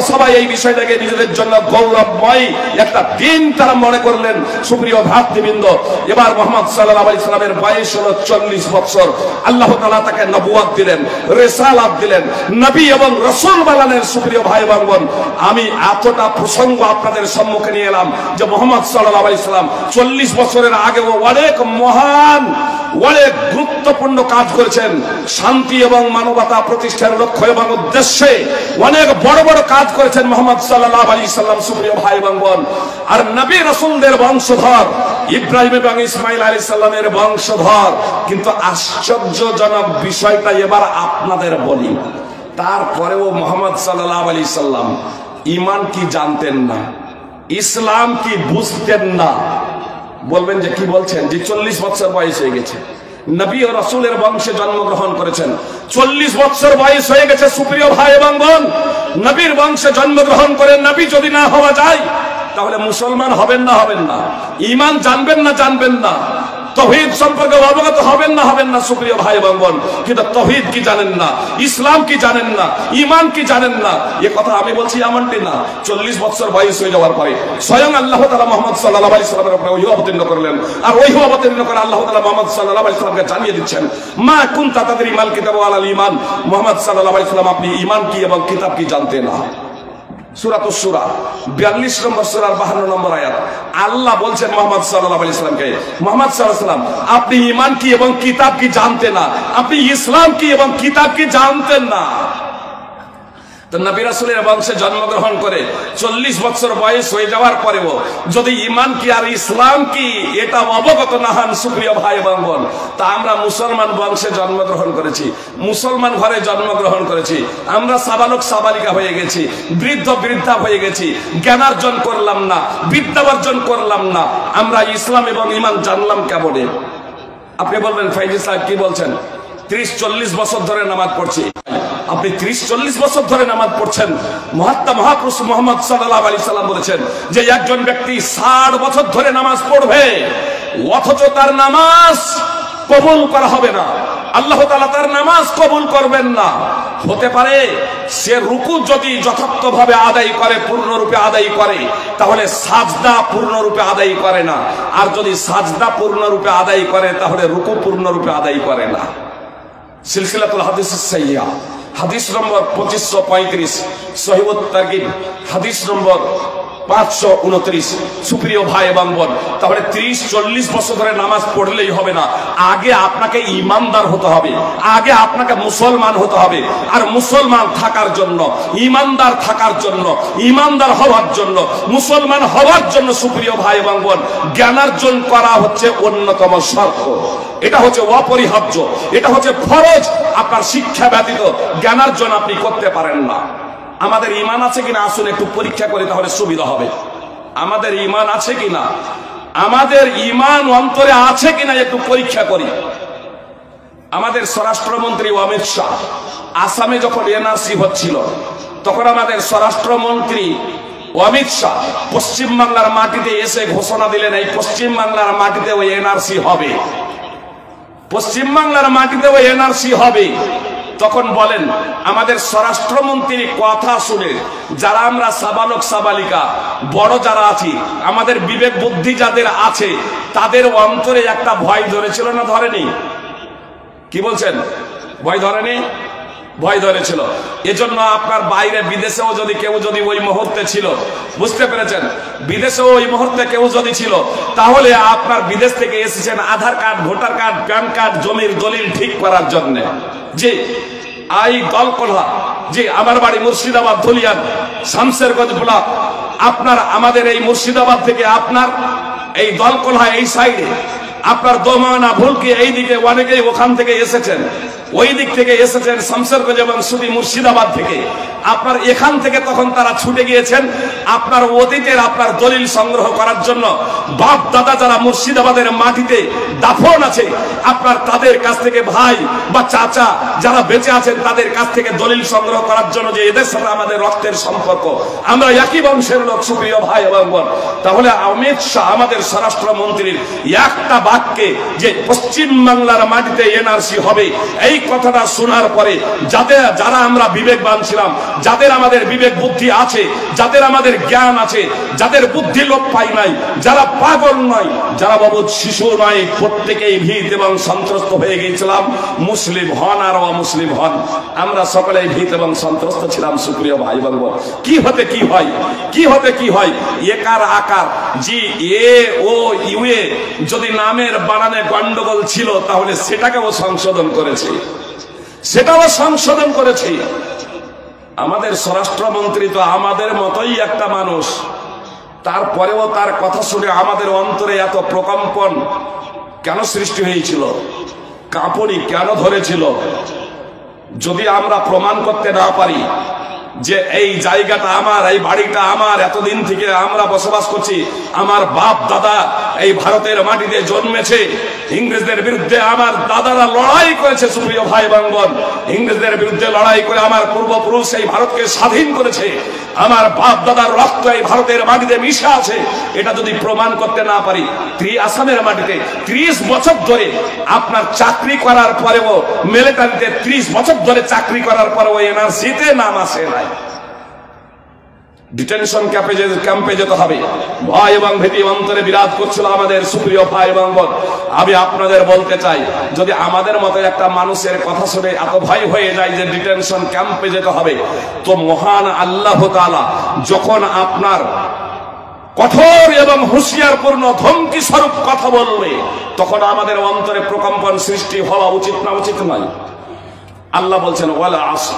সবাই এই বিষয়টাকে নিজেদের জন্য গৌরবময় একটা দিন তারা মনে করলেন। সুপ্রিয় ভ্রাতৃবৃন্দ, এবার মুহাম্মদ সাল্লাল্লাহু আলাইহি সাল্লামের বয়স হলো 40 বছর। আল্লাহ তাআলা তাকে নবুয়ত দিলেন, রিসালাত দিলেন, নবী এবং রাসূল বানানোর সুপ্রিয় ভাই এবং বোন, আমি এতটা প্রসঙ্গ আপনাদের সম্মুখে নিয়ে এলাম যে মুহাম্মদ সাল্লাল্লাহু আলাইহি সাল্লাম 40 বছরের আগেও অনেক মহান, অনেক গুরুত্বপূর্ণ কাজ করেছেন। শান্তি এবং মানবতা প্রতিষ্ঠার লক্ষ্য এবং উদ্দেশ্যে অনেক বড় বড় কাজ করেছেন মুহাম্মদ সাল্লাল্লাহু আলাইহি সাল্লাম, সুপ্রিয় ভাই এবং বোন। আর নবী রাসূলদের বংশধর ইব্রাহিম এবং ইসমাইল আলাইহিস সালামের বংশধর। কিন্তু আশ্চর্যজনক বিষয়টা এবার আপনাদের বলি, তারপরেও মুহাম্মদ সাল্লাল্লাহু আলাইহি সাল্লাম ঈমান কি জানতেন না, ইসলাম কি বুঝতেন না? বলবেন যে কি বলছেন, যে 40 বছর বয়স হয়ে গেছে, নবী ও রাসূলের বংশে জন্মগ্রহণ করেছেন, 40 বছর বয়স হয়ে গেছে সুপ্রিয় ভাই এবং বোন। নবীর বংশে জন্মগ্রহণ করে নবী যদি না হওয়া যায় তাহলে মুসলমান হবেন না হবেন না? ঈমান জানবেন না জানবেন না? তাওহীদ সম্পর্কে অবগত হবেন না সুপ্রিয় ভাই এবং বোন? কিন্তু তাওহীদ কি জানেন না, ইসলাম কি জানেন না, ঈমান কি জানেন না? এই কথা আমি বলছি এমনটি না। 40 বছর বয়স হয়ে যাওয়ার পরে স্বয়ং আল্লাহ তাআলা মুহাম্মদ সাল্লাল্লাহু আলাইহি সাল্লামের উপরে ওহী অবতীর্ণ করলেন। আর ওহী অবতীর্ণ করে আল্লাহ তাআলা মুহাম্মদ সাল্লাল্লাহু আলাইহি সাল্লামকে জানিয়ে দিচ্ছেন, মা কুনতা তাদরি মাল কিতাবু আলাল ঈমান। মুহাম্মদ সাল্লাল্লাহু আলাইহি সাল্লাম, আপনি ঈমান কি এবং কিতাব কি জানতেন না। সূরাতুশ শূরা 42 নম্বর সূরার 52 নম্বর আয়াত। আল্লাহ বলছেন মুহাম্মদ সাল্লাল্লাহু আলাইহি সাল্লামকে, মুহাম্মদ সাল্লাল্লাহু আলাইহি সাল্লাম, আপনি ঈমান কি এবং কিতাব কি জানতেন না, আপনি ইসলাম কি এবং কিতাব কি জানতেন না। তো নবী রাসূলের বংশে জন্মগ্রহণ করে 40 বছর বয়স হয়ে যাওয়ার পরেও যদি ঈমান কি আর ইসলাম কি এটা অবগত না হন সুপ্রিয় ভাই এবং বোন, তা আমরা মুসলমান বংশে জন্মগ্রহণ করেছি, মুসলমান ঘরে জন্মগ্রহণ করেছি, আমরা সাবালক সাবালিকা হয়ে গেছি, বৃদ্ধ বৃদ্ধা হয়ে গেছি, জ্ঞানার্জন করলাম না, বিদ্যার্জন করলাম না, আমরা ইসলাম এবং ঈমান জানলাম কেমনে? আপনি বলবেন ফাইজি সাহেব কি বলছেন, 30-40 বছর ধরে নামাজ পড়ছি। আপনি 30-40 বছর ধরে নামাজ পড়ছেন। মহাপুরুষ মুহাম্মদ সাল্লাল্লাহু আলাইহি সাল্লাম বলেছেন যে একজন ব্যক্তি 60 বছর ধরে নামাজ পড়বে অথচ তার নামাজ কবুল করা হবে না, আল্লাহ তাআলা তার নামাজ কবুল করবেন না। হতে পারে সে রুকু যদি যথার্থভাবে আদায় করে, পূর্ণরূপে আদায় করে, তাহলে সাজদা পূর্ণরূপে আদায় করে না, আর যদি সাজদা পূর্ণরূপে আদায় করে তাহলে রুকু পূর্ণরূপে আদায় করে না। সিলসিলাতুল হাদিস সাহিহা হাদিস নম্বর 2535, সহিহুত তারগিব হাদিস নম্বর 529। সুপ্রিয় ভাই এবং বোন, তাহলে 30-40 বছর ধরে নামাজ পড়লেই হবে না, আগে আপনাকে ঈমানদার হতে হবে, আগে আপনাকে মুসলমান হতে হবে। আর মুসলমান থাকার জন্য, ঈমানদার থাকার জন্য, ঈমানদার হওয়ার জন্য, মুসলমান হওয়ার জন্য সুপ্রিয় ভাই এবং বোন, জ্ঞানার্জন করা হচ্ছে অন্যতম শর্ত। এটা হচ্ছে অপরিহার্য, এটা হচ্ছে ফরজ। আপনার শিক্ষা ব্যতীত জ্ঞানার্জন আপনি করতে পারেন না। আমাদের ঈমান আছে কিনা আসুন একটু পরীক্ষা করে, তাহলে সুবিধা হবে। আমাদের ঈমান আছে কিনা, আমাদের ঈমান অন্তরে আছে কিনা একটু পরীক্ষা করি। আমাদের স্বরাষ্ট্রমন্ত্রী অমিত শাহ আসামে যখন এনআরসি হচ্ছিল, তখন আমাদের স্বরাষ্ট্রমন্ত্রী অমিত শাহ পশ্চিমবাংলার মাটিতে এসে ঘোষণা দিলেন, এই পশ্চিমবাংলার মাটিতে ওই এনআরসি হবে, পশ্চিমবাংলার মাটিতে ওই এনআরসি হবে। তখন বলেন, আমাদের স্বরাষ্ট্রমন্ত্রীর কথা শুনে যারা আমরা সাবালক সাবালিকা বড় যারা আছি, আমাদের বিবেক বুদ্ধি যাদের আছে, তাদের অন্তরে একটা ভয় ধরেছিল না ধরেনি? কি বলছেন, ভয় ধরেনি? ভয় ধরেছিল। এজন্য আপনার বাইরে বিদেশেও যদি কেউ যদি ওই মুহূর্তে ছিল, বুঝতে পেরেছেন, বিদেশেও ওই মুহূর্তে কেউ যদি ছিল, তাহলে আপনার বিদেশ থেকে এসেছেন Aadhaar card, voter card, PAN card, জমির দলিল ঠিক করার জন্য। জি আই দলকলহা, জি আমার বাড়ি মুর্শিদাবাদ ধুলিয়ান শামসেরগঞ্জ ব্লক। আপনার আমাদের এই মুর্শিদাবাদ থেকে আপনার এই দলকলহা এই সাইডে, আপনার দোমানা ভুলকি এই দিকে অনেকেই ওখান থেকে এসেছেন, ওই দিক থেকে এসেছেন শামসেরগঞ্জ এবং সুবি মুর্শিদাবাদ থেকে। আপনার এখান থেকে তখন তারা ছুটে গিয়েছেন আপনার অতীতের আপনার দলিল সংগ্রহ করার জন্য। বাপ দাদা যারা মুর্শিদাবাদের মাটিতে দাফন আছে, আপনার তাদের কাছ থেকে ভাই বা চাচা যারা বেঁচে আছেন তাদের কাছ থেকে দলিল সংগ্রহ করার জন্য, যে এদের সাথে আমাদের রক্তের সম্পর্ক, আমরা একই বংশের লোক সুপ্রিয় ভাই এবং বোন। তাহলে অমিত শাহ আমাদের স্বরাষ্ট্রমন্ত্রীর একটা বাক্যে যে পশ্চিম বাংলার মাটিতে এনআরসি হবে, এই কথাটা শোনার পরে যারা আমরা বিবেকবান ছিলাম, যাদের আমাদের বিবেক বুদ্ধি আছে, যাদের আমাদের জ্ঞান আছে, যাদের বুদ্ধি লোপ পাই নাই, যারা পাগল নয়, যারা বাবু শিশু নয়, প্রত্যেকেই ভীত এবং সন্ত্রস্ত হয়ে গিয়েছিলাম। মুসলিম হন আর অমুসলিম হন, আমরা সকলেই ভীত এবং সন্ত্রস্ত ছিলাম। সুপ্রিয় ভাই বোন, কি হতে কি হয়, কি হতে কি হয়, একার আকার জি এ ও ইউ এ যদি নামের বানানে গন্ডগোল ছিল তাহলে সেটাকেও সংশোধন করেছে, সেটাও সংশোধন করেছে। আমাদের স্বরাষ্ট্রমন্ত্রী তো আমাদের মতোই একটা মানুষ, তারপরেও তার কথা শুনে আমাদের অন্তরে এত প্রকম্পন কেন সৃষ্টি হয়েছিল, কাঁপুনি কেন ধরেছিল? যদি আমরা প্রমাণ করতে না পারি যে এই জায়গাটা আমার, এই বাড়িটা আমার, এতদিন থেকে আমরা বসবাস করছি, আমার বাপ দাদা এই ভারতের মাটিতে জন্মেছে, ইংরেজদের বিরুদ্ধে আমার দাদারা লড়াই করেছে। সুপ্রিয় ভাই বোন, ইংরেজদের বিরুদ্ধে লড়াই করে আমার পূর্বপুরুষ এই ভারতকে স্বাধীন করেছে, আমার বাপ দাদার রক্ত এই ভারতের মাটিতে মিশে আছে, এটা যদি প্রমাণ করতে না পারি, আসামের মাটিতে 30 বছর ধরে আপনার চাকরি করার পরেও, মিলিটারিতে 30 বছর ধরে চাকরি করার পরেও এনআরসিতে নাম আসে নাই, ডিটেনশন ক্যাম্পে যেতে হবে। ভয় এবং ভীতি অন্তরে বিরাজ করছিল আমাদের। সুপ্রিয় ভাই এবং বোন, আমি আপনাদের বলতে চাই, যদি আমাদের মতো একটা মানুষের কথা শুনে এত ভয় হয়ে যায় যে ডিটেনশন ক্যাম্পে যেতে হবে, তো মহান আল্লাহ তাআলা যখন আপনার কঠোর এবং হুঁশিয়ারপূর্ণ ধমকি স্বরূপ কথা বলবে, তখন আমাদের অন্তরে প্রকম্পন সৃষ্টি হওয়া উচিত না, উচিত নয়? আল্লাহ বলছেন ওয়ালা আসর,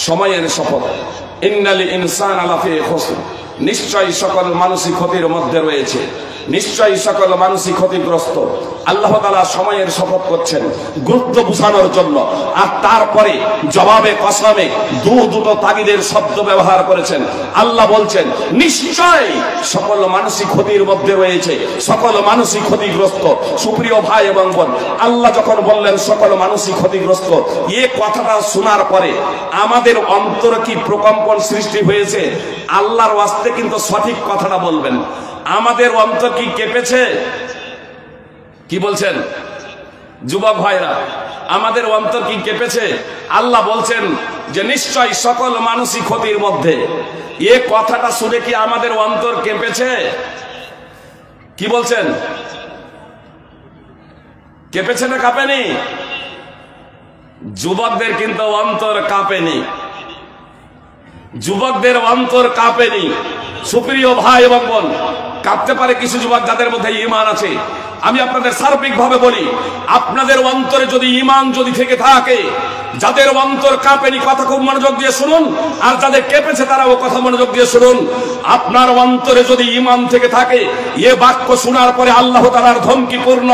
সময়ের শপথ, ইন্নাল ইনসানা লাফি খুসর, নিশ্চয়ই সকল মানুষই ক্ষতির মধ্যে রয়েছে, নিশ্চয়ই সকল মানুষই ক্ষতিগ্রস্ত। আল্লাহ তাআলা সময়ের শপথ করছেন গুরুত্ব বোঝানোর জন্য, আর তারপরে জবাবে কসমে দুটো তাগিদের শব্দ ব্যবহার করেছেন। আল্লাহ বলছেন নিশ্চয় সকল মানুষই ক্ষতির মধ্যে রয়েছে, সকল মানুষই ক্ষতিগ্রস্ত। সুপ্রিয় ভাই এবং বোন, আল্লাহ যখন বললেন সকল মানুষই ক্ষতিগ্রস্ত, এই কথাটা শোনার পরে আমাদের অন্তরে কি প্রকম্পন সৃষ্টি হয়েছে? আল্লাহর ওয়াস্তে কিন্তু সঠিক কথাটা বলবেন, আমাদের অন্তর কি কেঁপেছে? কি বলছেন যুবক ভাইরা, আমাদের অন্তর কি কেঁপেছে? আল্লাহ বলছেন যে নিশ্চয় সকল মানুষই ক্ষতির মধ্যে। এ কথাটা শুনে কি আমাদের অন্তর কেঁপেছে? কি বলছেন, কেঁপেছে না কাঁপেনি? যুবকদের কিন্তু অন্তর কাঁপেনি, যুবকদের অন্তর কাঁপেনি। সুপ্রিয় ভাই এবং বোন, কাঁপতে পারে কিছু যুবক যাদের মধ্যে ঈমান আছে। আমি আপনাদের সার্বিক ভাবে বলি, আপনাদের অন্তরে যদি ঈমান যদি থেকে থাকে, যাদের অন্তর কাঁপেনি কথা খুব মনোযোগ দিয়ে শুনুন, আর যাদের কেঁপেছে তারাও কথা মনোযোগ দিয়ে শুনুন। আপনার অন্তরে যদি ঈমান থেকে থাকে, এ বাক্য শোনার পরে আল্লাহ তাআলার ধমকিপূর্ণ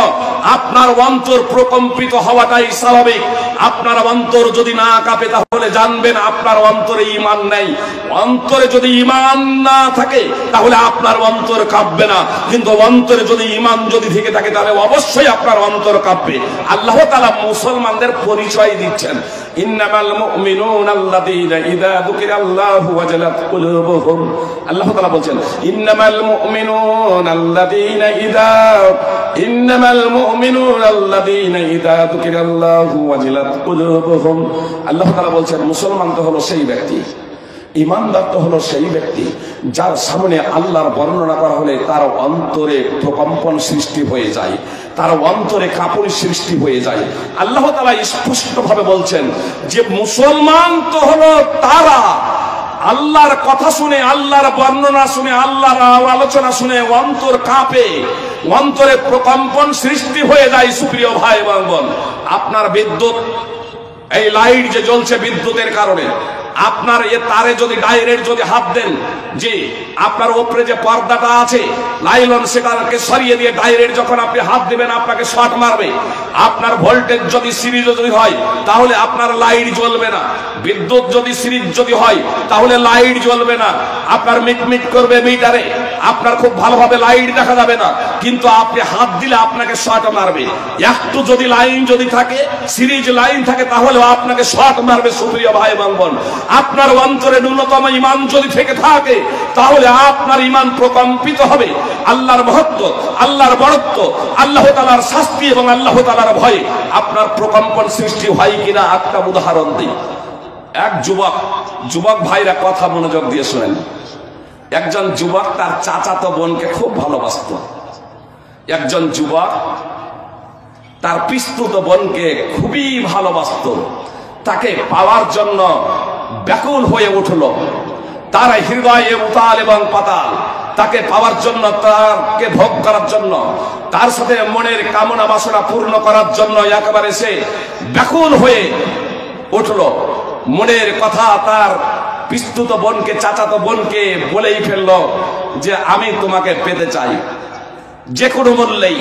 আপনার অন্তর প্রকম্পিত হওয়াটাই স্বাভাবিক। আপনার অন্তর যদি না কাঁপে তাহলে জানবেন আপনার অন্তরে ঈমান নেই। অন্তরে যদি ঈমান না থাকে তাহলে আপনার অন্তর কাঁপবে না, কিন্তু অন্তরে যদি ঈমান যদি থেকে থাকে তাহলে অবশ্যই আপনার অন্তর কাঁপবে। আল্লাহ তাআলা মুসলমানদের পরিচয় দিচ্ছেন, ইন্নামাল মুমিনুনা আল্লাযীনা ইযা যুকিরাল্লাহু ওয়াজিলাত কুলুবুহুম। আল্লাহ তাআলা বলছেন ইন্নামাল মুমিনুনা আল্লাযীনা ইযা যুকিরাল্লাহু ওয়াজিলাত কুলুবুহুম। আল্লাহ তাআলা বলছেন মুসলমান তো হলো সেই ব্যক্তি, ইমানদার তো হলো সেই ব্যক্তি যার সামনে আল্লাহর বর্ণনা করা হলে তার অন্তরে প্রকম্পন সৃষ্টি হয়ে যায়, তার অন্তরে কাঁপুনি সৃষ্টি হয়ে যায়। আল্লাহ তাআলা স্পষ্টভাবে বলছেন যে মুসলমান তো হলো তারা আল্লাহর কথা শুনে, আল্লাহর বর্ণনা শুনে, আল্লাহর আলোচনা শুনে অন্তর কাঁপে, অন্তরে প্রকম্পন সৃষ্টি হয়ে যায়। সুপ্রিয় ভাই এবং বোন, আপনার বিদ্যুৎ, এই লাইট যে জ্বলছে বিদ্যুতের কারণে, আপনার এ তারে যদি ডাইরেক্ট যদি হাত দেন, যে আপনার উপরে যে পর্দাটা আছে লাইলন, সেটাকে সরিয়ে দিয়ে ডাইরেক্ট যখন আপনি হাত দিবেন আপনাকে শর্ট মারবে। আপনার ভোল্টেজ যদি সিরিজ যদি হয় তাহলে আপনার লাইট জ্বলবে না, বিদ্যুৎ যদি সিরিজ যদি হয় তাহলে লাইট জ্বলবে না, আপনার মিটমিট করবে মিটারে, আপনার খুব ভালোভাবে লাইট দেখা যাবে না, কিন্তু আপনি হাত দিলে আপনাকে শর্ট মারবে। একটু যদি লাইন যদি থাকে, সিরিজ লাইন থাকে, তাহলে আপনাকে শর্ট মারবে। সুপ্রিয় ভাই এবং বোন, আপনার অন্তরে ন্যূনতম ঈমান যদি থেকে থাকে তাহলে আপনার ঈমান প্রকম্পিত হবে। আল্লাহর মহত্ব, আল্লাহর বড়ত্ব, আল্লাহ তাআলার শাস্তি এবং আল্লাহ তাআলার ভয়ে আপনার প্রকম্পন সৃষ্টি হয় কিনা একটা উদাহরণ দিই। এক যুবক ভাইরা কথা মনোযোগ দিয়ে শুনেন। একজন যুবক তার চাচাতো বোনকে খুব ভালোবাসত। একজন যুবক তার পিস্তুত বোনকে খুবই ভালোবাসত। তাকে পাওয়ার জন্য ব্যাকুল হয়ে উঠল। তার হৃদয়ে উতাল এবং পাতাল। তাকে পাওয়ার জন্য, তাকে ভোগ করার জন্য, তার সাথে মনের কামনা বাসনা পূর্ণ করার জন্য একেবারে সে ব্যাকুল হয়ে উঠল। মনের কথা তার পিস্তুত বোনকে, চাচাতো বোনকে বলেই ফেলল যে আমি তোমাকে পেতে চাই যে কোনো মূল্যেই।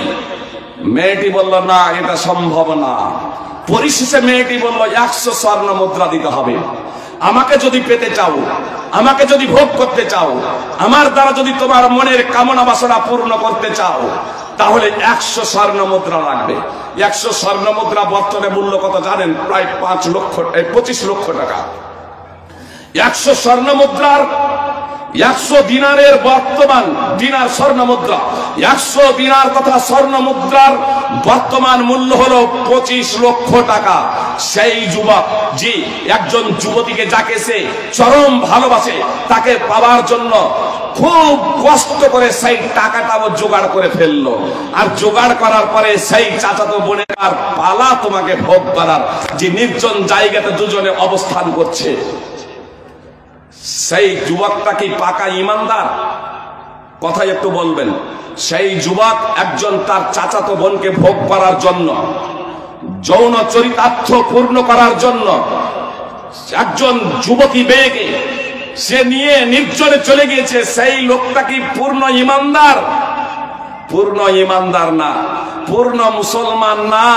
মেয়েটি বলল না, এটা সম্ভব না। পরিশেষে মেয়েটি বলল 100 স্বর্ণ মুদ্রা দিতে হবে। আমাকে যদি পেতে চাও, আমাকে যদি ভোগ করতে চাও, আমার দ্বারা যদি তোমার মনের কামনা বাসনা পূর্ণ করতে চাও, তাহলে 100 স্বর্ণ মুদ্রা লাগবে। 100 স্বর্ণ মুদ্রা বর্তমানে মূল্য কত জানেন? প্রায় 25 লক্ষ টাকা। 100 স্বর্ণ মুদ্রার 100 দিনারের বর্তমান দিনার স্বর্ণ মুদ্রা, 100 দিনার তথা স্বর্ণ মুদ্রার বর্তমান মূল্য হলো 25 লক্ষ টাকা। সেই যুবক জি একজন যুবতীকে যাকে সে চরম ভালোবাসে, তাকে পাওয়ার জন্য খুব কষ্ট করে সেই টাকাটাও জোগাড় করে ফেললো। আর জোগাড় করার পরে সেই চাচাতো বোনের আর পালা তোমাকে ভোগ করার, যে নির্জন জায়গাতে দুজনে অবস্থান করছে। সেই যুবকটা কি পাকা ঈমানদার? কথা একটু বলবেন। সেই যুবক একজন তার চাচাতো বোনকে ভোগ করার জন্য, যৌন চরিতার্থ পূর্ণ করার জন্য একজন যুবতী মেয়েকে সে নিয়ে নির্জনে চলে গিয়েছে। সেই লোকটা কি পূর্ণ ঈমানদার? পূর্ণ ঈমানদার না, পূর্ণ মুসলমান না,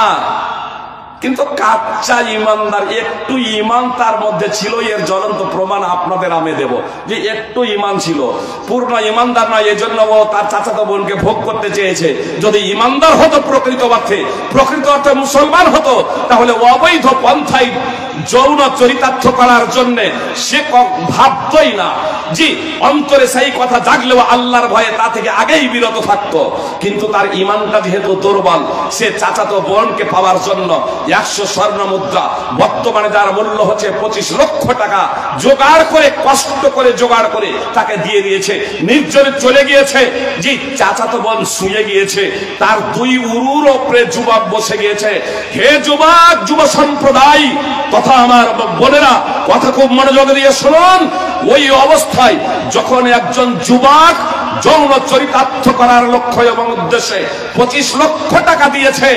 কিন্তু কাচ্চা ঈমানদার। একটু ঈমান তার মধ্যে ছিল। এর জ্বলন্ত প্রমাণ আপনাদের আমি দেব যে একটু ঈমান ছিল। পূর্ণ ঈমানদার নয়, এজন্য ও তার চাচাতো বোনকে ভোগ করতে চেয়েছে। যদি ঈমানদার হতো, প্রকৃত অর্থে মুসলমান হতো, তাহলে অবৈধ পন্থায় যৌন চরিতার্থ করার জন্য সে ভাবতই না। জি অন্তরে সেই কথা জাগলেও আল্লাহর ভয়ে তা থেকে আগেই বিরত থাকতো। কিন্তু তার ঈমানটা যেহেতু দুর্বল, সে চাচাতো বোনকে পাওয়ার জন্য 100 স্বর্ণ মুদ্রা, বর্তমানে যার মূল্য হচ্ছে 25 লক্ষ টাকা, জোগাড় করে, কষ্ট করে জোগাড় করে তাকে দিয়ে দিয়েছে। নির্জনে চলে গিয়েছে। জি চাচাতো বোন শুয়ে গিয়েছে, তার 2 উরুর উপরে যুবক বসে গিয়েছে। হে যুবক, যুব সম্প্রদায় তথা আমার বোনেরা, কথা খুব মনোযোগ দিয়ে শুনুন। ওই অবস্থায় যখন একজন যুবক যৌন চরিতার্থ করার লক্ষ্য এবং উদ্দেশ্যে 25 লক্ষ টাকা দিয়েছে,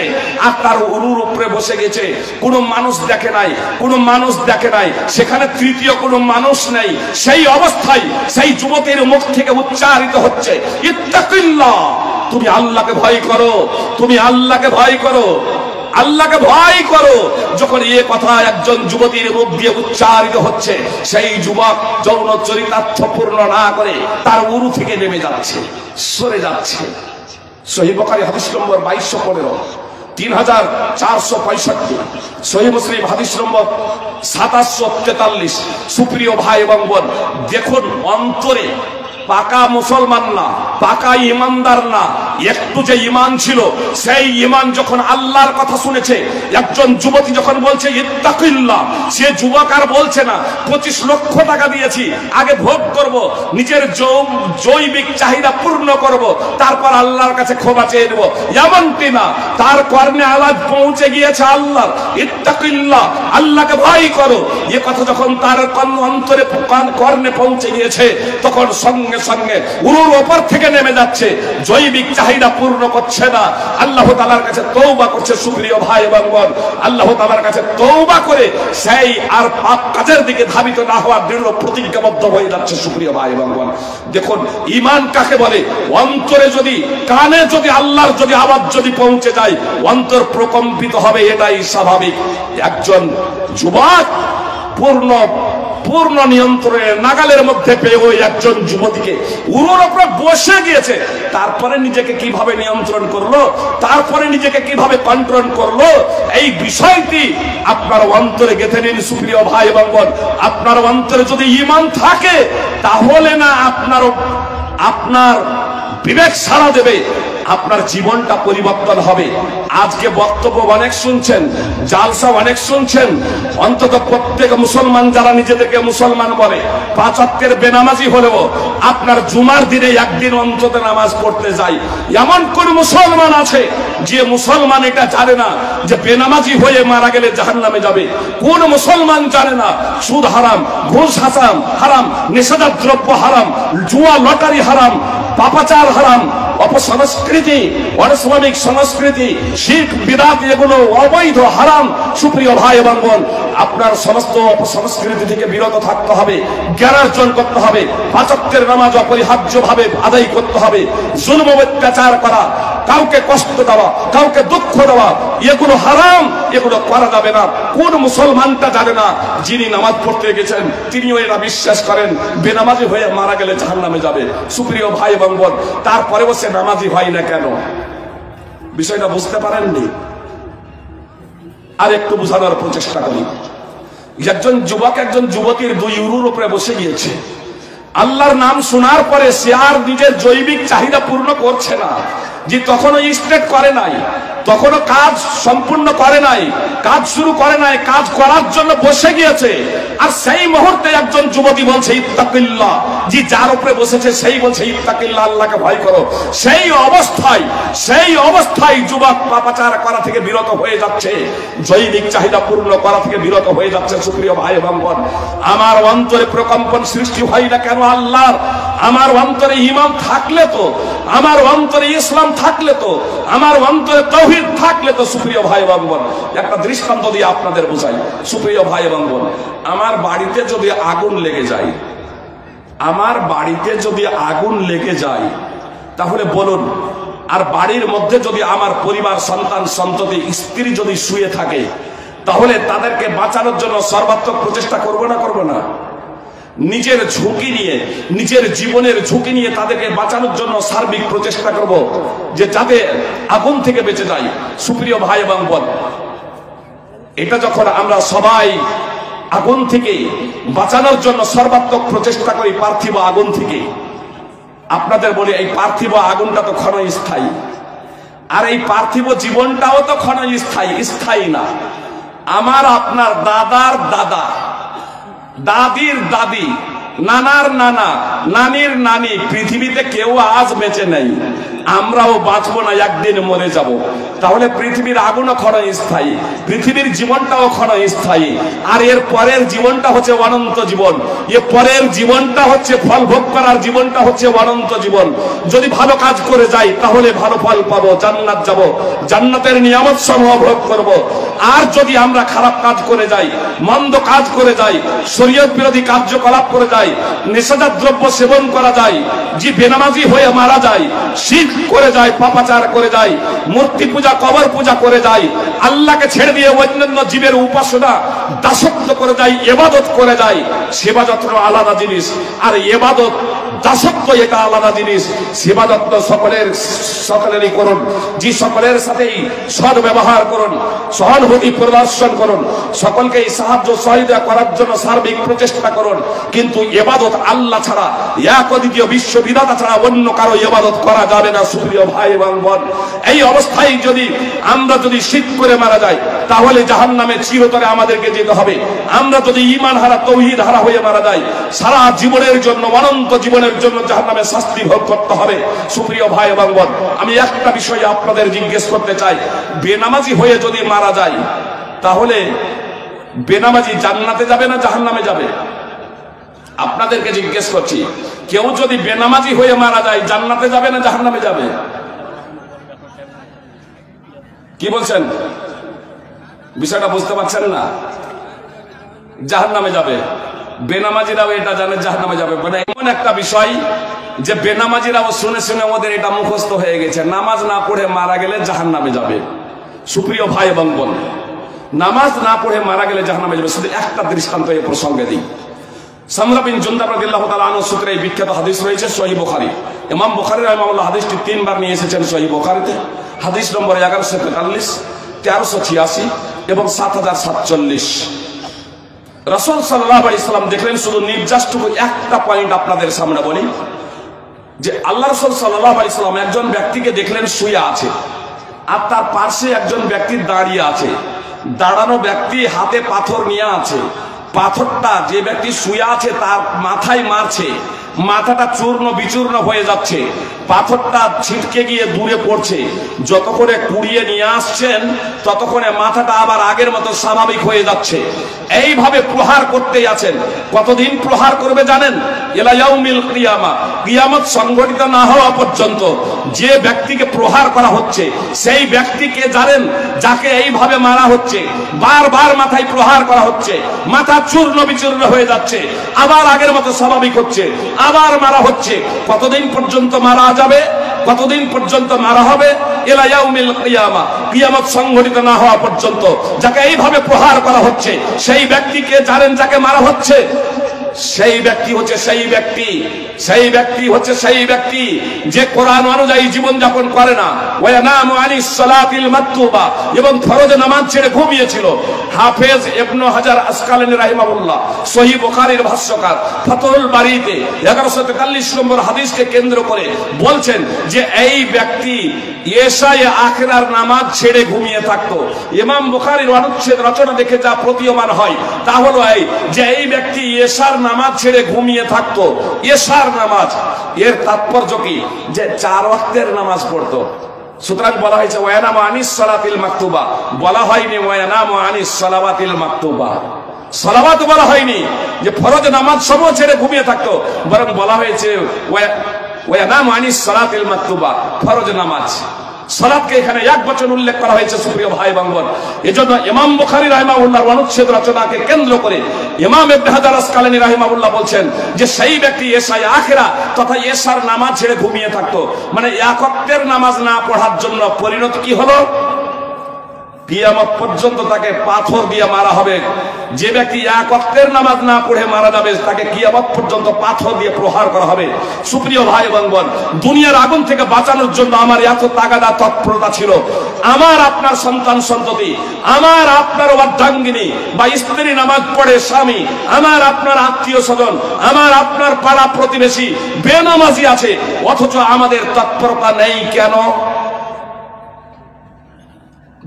আর তার উরুর উপরে বসে গেছে, কোনো মানুষ দেখে নাই, কোনো মানুষ দেখে নাই, সেখানে তৃতীয় কোনো মানুষ নেই। সেই অবস্থায় সেই যুবকের মুখ থেকে উচ্চারিত হচ্ছে ইত্তাকিল্লাহ, তুমি আল্লাহকে ভয় করো, তুমি আল্লাহকে ভয় করো, আল্লাহকে ভয় করো। যখন এ কথা একজন যুবতীর মুখ দিয়ে উচ্চারিত হচ্ছে, সেই যুবক যৌন চরিতার্থ পূর্ণ না করে তার উরু থেকে নেমে যাচ্ছে, সরে যাচ্ছে। সহিহ বুখারী হাদিস নম্বর 2215, 3465। সহিহ মুসলিম হাদিস নম্বর 2743। সুপ্রিয় ভাই এবং বোন, দেখুন অন্তরে পাকা মুসলমান না, পাকা ঈমানদার না, একটু যে ঈমান ছিল, সেই ঈমান যখন আল্লাহর কথা শুনেছে, একজন যুবতী যখন বলছে ইত্তাকিল্লাহ, সে যুবক আর বলছে না 25 লক্ষ টাকা দিয়েছি, আগে ভোগ করব, নিজের জৈবিক চাহিদা পূর্ণ করব, তারপর আল্লাহর কাছে ক্ষমা চেয়ে নেব, এমনটি না। তার কর্ণে আওয়াজ পৌঁছে গিয়েছে আল্লাহর ইত্তাকিল্লাহ, আল্লাহকে ভয় করো। এ কথা যখন তার অন্তরে কর্ণে পৌঁছে গিয়েছে, তখন সঙ্গে সঙ্গে উরুর ওপর থেকে নেমে যাচ্ছে, জৈবিক চাহিদা পূর্ণ করছে না, আল্লাহ তাআলার কাছে তওবা করছে। সুপ্রিয় ভাই এবং বোন, আল্লাহ তাআলার কাছে তওবা করে সেই আর পাপ কাজের দিকে ধাবিত না হওয়ার দৃঢ় প্রতিজ্ঞাবদ্ধ হয়ে যাচ্ছে। সুপ্রিয় ভাই এবং বোন, দেখুন ঈমান কাকে বলে? অন্তরে যদি, কানে যদি আল্লাহর যদি আওয়াজ যদি পৌঁছে যায়, অন্তর প্রকম্পিত হবে, এটাই স্বাভাবিক। একজন যুবক পূর্ণ পূর্ণ নিয়ন্ত্রণে নাগালের মধ্যে পেয়ে ওই একজন যুবতীকে উরুর উপরে বসে গিয়েছে। তারপরে নিজেকে কিভাবে নিয়ন্ত্রণ করলো, তারপরে নিজেকে কিভাবে কন্ট্রোল করলো, এই বিষয়টি আপনার অন্তরে গেঁথে নিন সুপ্রিয় ভাই এবং বোন। আপনার অন্তরে যদি ঈমান থাকে তাহলে না আপনার বিবেক সাড়া দেবে, আপনার জীবনটা পরিবর্তন হবে। আজকে বক্তব্য অনেক শুনছেন, জালসা অনেক শুনছেন, অন্তত প্রত্যেক মুসলমান যারা নিজেদেরকে মুসলমান বলে 5 ওয়াক্তের বেনামাজি হলেও আপনার জুমার দিনে একদিন অন্তত নামাজ পড়তে যায়। এমন কোন মুসলমান আছে যে মুসলমান এটা জানে না যে বেনামাজি হয়ে মারা গেলে জাহান্নামে যাবে? কোন মুসলমান জানে না সুদ হারাম, ঘুষ হারাম, নেশাদার দ্রব্য হারাম, জুয়া লটারি হারাম, পাপাচার হারাম, অপসংস্কৃতি, অনৈসলামিক সংস্কৃতি, শিরক বিদআত এগুলো অবৈধ হারাম। সুপ্রিয় ভাই এবং বোন, আপনার সমস্ত অপসংস্কৃতি থেকে বিরত থাকতে হবে, জ্ঞানার্জন করতে হবে, 5 ওয়াক্তের নামাজ অপরিহার্যভাবে আদায় করতে হবে। জুলম অত্যাচার করা, কাউকে কষ্ট দেওয়া, কাউকে দুঃখ দেওয়া, এগুলো হারাম, এগুলো করা যাবে না। কোন মুসলমানটা জানে না যিনি নামাজ পড়তে গেছেন তিনিও এটা বিশ্বাস করেন বেনামাজি হয়ে মারা গেলে জাহান্নামে যাবে? সুপ্রিয় ভাই এবং বোন, তারপরেও সে নামাজি হয় না কেন? বিষয়টা বুঝতে পারেননি? আর একটু বোঝানোর প্রচেষ্টা করি। একজন যুবক একজন যুবতীর 2 ইউরোর উপরে বসে গিয়েছে। আল্লাহর নাম শোনার পরে সে আর নিজের জৈবিক চাহিদা পূর্ণ করছে না। যে তখনও স্টেট করে নাই, তখনও কাজ সম্পূর্ণ করে নাই, কাজ শুরু করে নাই, কাজ করার জন্য বসে গিয়েছে। আর সেই মুহূর্তে একজন যুবতী বলছে ইত্তাকিল্লাহ, যে যার উপরে বসেছে সেই বলছে ইত্তাকিল্লাহ, আল্লাহকে ভয় করো। সেই অবস্থায় যুবক পাপাচার করা থেকে বিরত হয়ে যাচ্ছে, জৈবিক চাহিদা পূর্ণ করা থেকে বিরত হয়ে যাচ্ছে। সুপ্রিয় ভাই এবং বোন, আমার অন্তরে প্রকম্পন সৃষ্টি হয় না কেন আল্লাহর? আমার অন্তরে ঈমান থাকলে তো, আমার অন্তরে ইসলাম থাকলে তো, আমার অন্তরে তাওহীদ থাকলে তো। সুপ্রিয় ভাই এবং বোন, একটা দৃষ্টান্ত দিয়ে আপনাদের বোঝাই। সুপ্রিয় ভাই এবং বোন, আমার বাড়িতে যদি আগুন লেগে যায়, আমার বাড়িতে যদি আগুন লেগে যায়, তাহলে বলুন, আর বাড়ির মধ্যে যদি আমার পরিবার, সন্তান সন্ততি, স্ত্রী যদি শুয়ে থাকে, তাহলে তাদেরকে বাঁচানোর জন্য সর্বাত্মক প্রচেষ্টা করব না করব না? নিজের ঝুঁকি নিয়ে, নিজের জীবনের ঝুঁকি নিয়ে তাদেরকে বাঁচানোর জন্য সার্বিক প্রচেষ্টা করব যে যাতে আগুন থেকে বেঁচে যায়। সুপ্রিয় ভাই এবং বোন, এটা যখন আমরা সবাই আগুন থেকে বাঁচানোর জন্য সর্বাত্মক প্রচেষ্টা করি পার্থিব আগুন থেকে, আপনাদের বলি এই পার্থিব আগুনটা তো ক্ষণস্থায়ী, আর এই পার্থিব জীবনটাও তো ক্ষণস্থায়ী, স্থায়ী না। আমার আপনার দাদার দাদা, দাদির দাদি, নানার নানা, নানির নানি, পৃথিবীতে কেউ আজ বেঁচে নেই। আমরাও বাঁচবো না, একদিন মরে যাব। তাহলে পৃথিবীর আগুনও ক্ষণস্থায়ী, পৃথিবীর জীবনটাও ক্ষণস্থায়ী, আর এর পরের জীবনটা হচ্ছে অনন্ত জীবন। এর পরের জীবনটা হচ্ছে ফল ভোগ করার জীবনটা হচ্ছে অনন্ত জীবন। যদি ভালো কাজ করে যাই তাহলে ভালো ফল পাবো, জান্নাত যাব, জান্নাতের নিয়ামত সমূহ ভোগ করব। আর যদি আমরা খারাপ কাজ করে যাই, মন্দ কাজ করে যাই, শরীয়ত বিরোধী কার্যকলাপ করে যাই, নেশাদার দ্রব্য সেবন করা যায়, যে বেনামাজি হয়ে মারা যায়, শিরক করে যায়, পাপাচার করে যায়, মূর্তি পূজা, কবর পূজা করে যায়, আল্লাহকে ছেড়ে দিয়ে অন্যান্য জীবের উপাসনা, দাসত্ব করে যায়, ইবাদত করে যায়, সেবা যত্ন আলাদা জিনিস, আর ইবাদত দাসত্ব এটা আলাদা জিনিস। সেবা যত্ন সকলেরই করুন, যে সকলের সাথেই সৎ ব্যবহার করুন, সহানুভূতি প্রদর্শন করুন, সকলকে সাহায্য সহযোগিতা করার জন্য সার্বিক প্রচেষ্টা করুন। কিন্তু ইবাদত আল্লাহ ছাড়া, এক অদ্বিতীয় বিশ্ববিধাতা ছাড়া অন্য কারো ইবাদত করা যাবে না। সুপ্রিয় ভাই এবং বোন, এই অবস্থায় যদি আমরা শিরক করে মারা যাই তাহলে জাহান্নামে চিরতরে আমাদেরকে যেতে হবে। আমরা যদি ঈমান হারা, তাওহীদ হারা হয়ে মারা যাই, সারা জীবনের জন্য, অনন্ত জীবনের জন্য জাহান্নামে শাস্তি ভোগ করতে হবে। সুপ্রিয় ভাই এবং বোন, আমি একটা বিষয় আপনাদের জিজ্ঞেস করতে চাই, বেনামাজি হয়ে যদি মারা যায় তাহলে বেনামাজি জান্নাতে যাবে না জাহান্নামে যাবে? আপনাদেরকে জিজ্ঞেস করছি, কেউ যদি বেনামাজি হয়ে মারা যায় জান্নাতে যাবে না জাহান্নামে যাবে? কি বলছেন? বিষয়টা বুঝতে পারছেন না? জাহান্নামে যাবে। বেনামাজিরাও এটা জানে জাহান্নামে যাবে। মানে এমন একটা বিষয় যে বেনামাজিরাও শুনে শুনে ওদের এটা মুখস্থ হয়ে গেছে, নামাজ না পড়ে মারা গেলে জাহান্নামে যাবে। সুপ্রিয় ভাই এবং বোন, নামাজ না পড়ে মারা গেলে জাহান্নামে যাবে। শুধু একটা দৃষ্টান্ত এই প্রসঙ্গে দিই। সামরা বিন জুনদাব রাদিয়াল্লাহু তাআলা আনহু সূত্রে এই বিখ্যাত হাদিস রয়েছে সহিহ বুখারী। ইমাম বুখারী রাহিমাহুল্লাহ হাদিসটি 3 বার নিয়ে এসেছেন সহিহ বুখারীতে। হাদিস নম্বর 1143, 1386 এবং 7047। রাসূল সাল্লাল্লাহু আলাইহি সাল্লাম দেখলেন, শুধু নির্যাসটুকু একটা পয়েন্ট আপনাদের সামনে বলি, যে আল্লাহ রাসূল সাল্লাল্লাহু আলাইহি সাল্লাম একজন ব্যক্তিকে দেখলেন শুয়ে আছে, আর তার পাশে একজন ব্যক্তি দাঁড়িয়ে আছে। দাঁড়ানো ব্যক্তি হাতে পাথর নিয়ে আছে। পাথরটা যে ব্যক্তি শুয়ে আছে তার মাথায় মারছে, মাথাটা চূর্ণ বিচূর্ণ হয়ে যাচ্ছে, পাথরটা ছিটকে গিয়ে দূরে পড়ছে। যতক্ষণে কুড়িয়ে নিয়ে আসছেন ততক্ষণে মাথাটা আবার আগের মতো স্বাভাবিক হয়ে যাচ্ছে। এইভাবে প্রহার করতেই আছেন। কতদিন প্রহার করবে জানেন? ইলা ইয়াউমিল কিয়ামা, কিয়ামত সংঘটিত না হওয়া পর্যন্ত। যে ব্যক্তিকে প্রহার করা হচ্ছে সেই ব্যক্তিকে জানেন, যাকে এইভাবে মারা হচ্ছে, বারবার মাথায় প্রহার করা হচ্ছে, মাথা চূর্ণ বিচূর্ণ হয়ে যাচ্ছে, আবার আগের মতো স্বাভাবিক হচ্ছে, আবার মারা হচ্ছে। কতদিন পর্যন্ত মারা যাবে? কতদিন পর্যন্ত মারা হবে? ইলা ইয়াউমিল কিয়ামা, কিয়ামত সংঘটিত না হওয়া পর্যন্ত। যাকে এইভাবে প্রহার করা হচ্ছে সেই ব্যক্তিকে জানেন, যাকে মারা হচ্ছে সেই ব্যক্তি হচ্ছে সেই ব্যক্তি যে কোরআন অনুযায়ী জীবন যাপন করে না, ওয়ানামু আনিস সালাতিল মাকতুবা, এবং ফরজ নামাজ ছেড়ে ঘুমিয়েছিল। হাফেজ ইবনে হাজার আসকালানী রাহিমাহুল্লাহ সহিহ বুখারীর ভাষ্যকার ফাতহুল বারীতে 1143 নম্বর হাদিসকে কেন্দ্র করে বলছেন যে এই ব্যক্তি এশায়ে আখিরার নামাজ ছেড়ে ঘুমিয়ে থাকতো। ইমাম বুখারীর অনুচ্ছেদ রচনা দেখে যা প্রতীয়মান হয় তা হলো এই যে এই ব্যক্তি এশার নামাজ ছেড়ে ঘুমিয়ে থাকতো। এশার নামাজ, এর তাৎপর্য কি? যে 4 ওয়াক্তের নামাজ পড়তো। সুতরাং বলা হয়েছে ওয়ানামু আনিস সালাতিল মাকতুবা, বলা হয়নি ওয়ানামু আনিস সালাওয়াতিল মাকতুবা। সালাওয়াত বলা হয়নি, যে ফরজ নামাজ সমূহ ছেড়ে ঘুমিয়ে থাকতো, বরং বলা হয়েছে ওয়ানামু আনিস সালাতিল মাকতুবা, ফরজ নামাজ। সালাতকে এখানে এক বচন উল্লেখ করা হয়েছে সুপ্রিয় ভাই বোন। এজন্য ইমাম বুখারী রাহিমাহুল্লাহর অনুচ্ছেদ রচনাকে কেন্দ্র করে ইমাম ইবনে হাজার আসকালানী রাহিমাহুল্লাহ বলছেন যে সেই ব্যক্তি এশায়ে আখিরা তথা এশার নামাজ ছেড়ে ঘুমিয়ে থাকতো। মানে এক ওয়াক্তের নামাজ না পড়ার জন্য পরিণতি কি হলো? কিয়ামত পর্যন্ত তাকে পাথর দিয়ে মারা হবে। যে ব্যক্তি এক ওয়াক্তের নামাজ না পড়ে মারা যাবে তাকে কিয়ামত পর্যন্ত পাথর দিয়ে প্রহার করা হবে। সুপ্রিয় ভাই বোন, দুনিয়ার আগুন থেকে বাঁচানোর জন্য আমার এত তাগাদা তৎপরতা ছিল। আমার আপনার সন্তান সন্ততি, আমার আপনার অর্ধাঙ্গিনী বা স্ত্রী নামাজ পড়ে স্বামী, আমার আপনার আত্মীয় স্বজন, আমার আপনার পাড়া প্রতিবেশী বেনামাজি আছে, অথচ আমাদের তৎপরতা নেই কেন?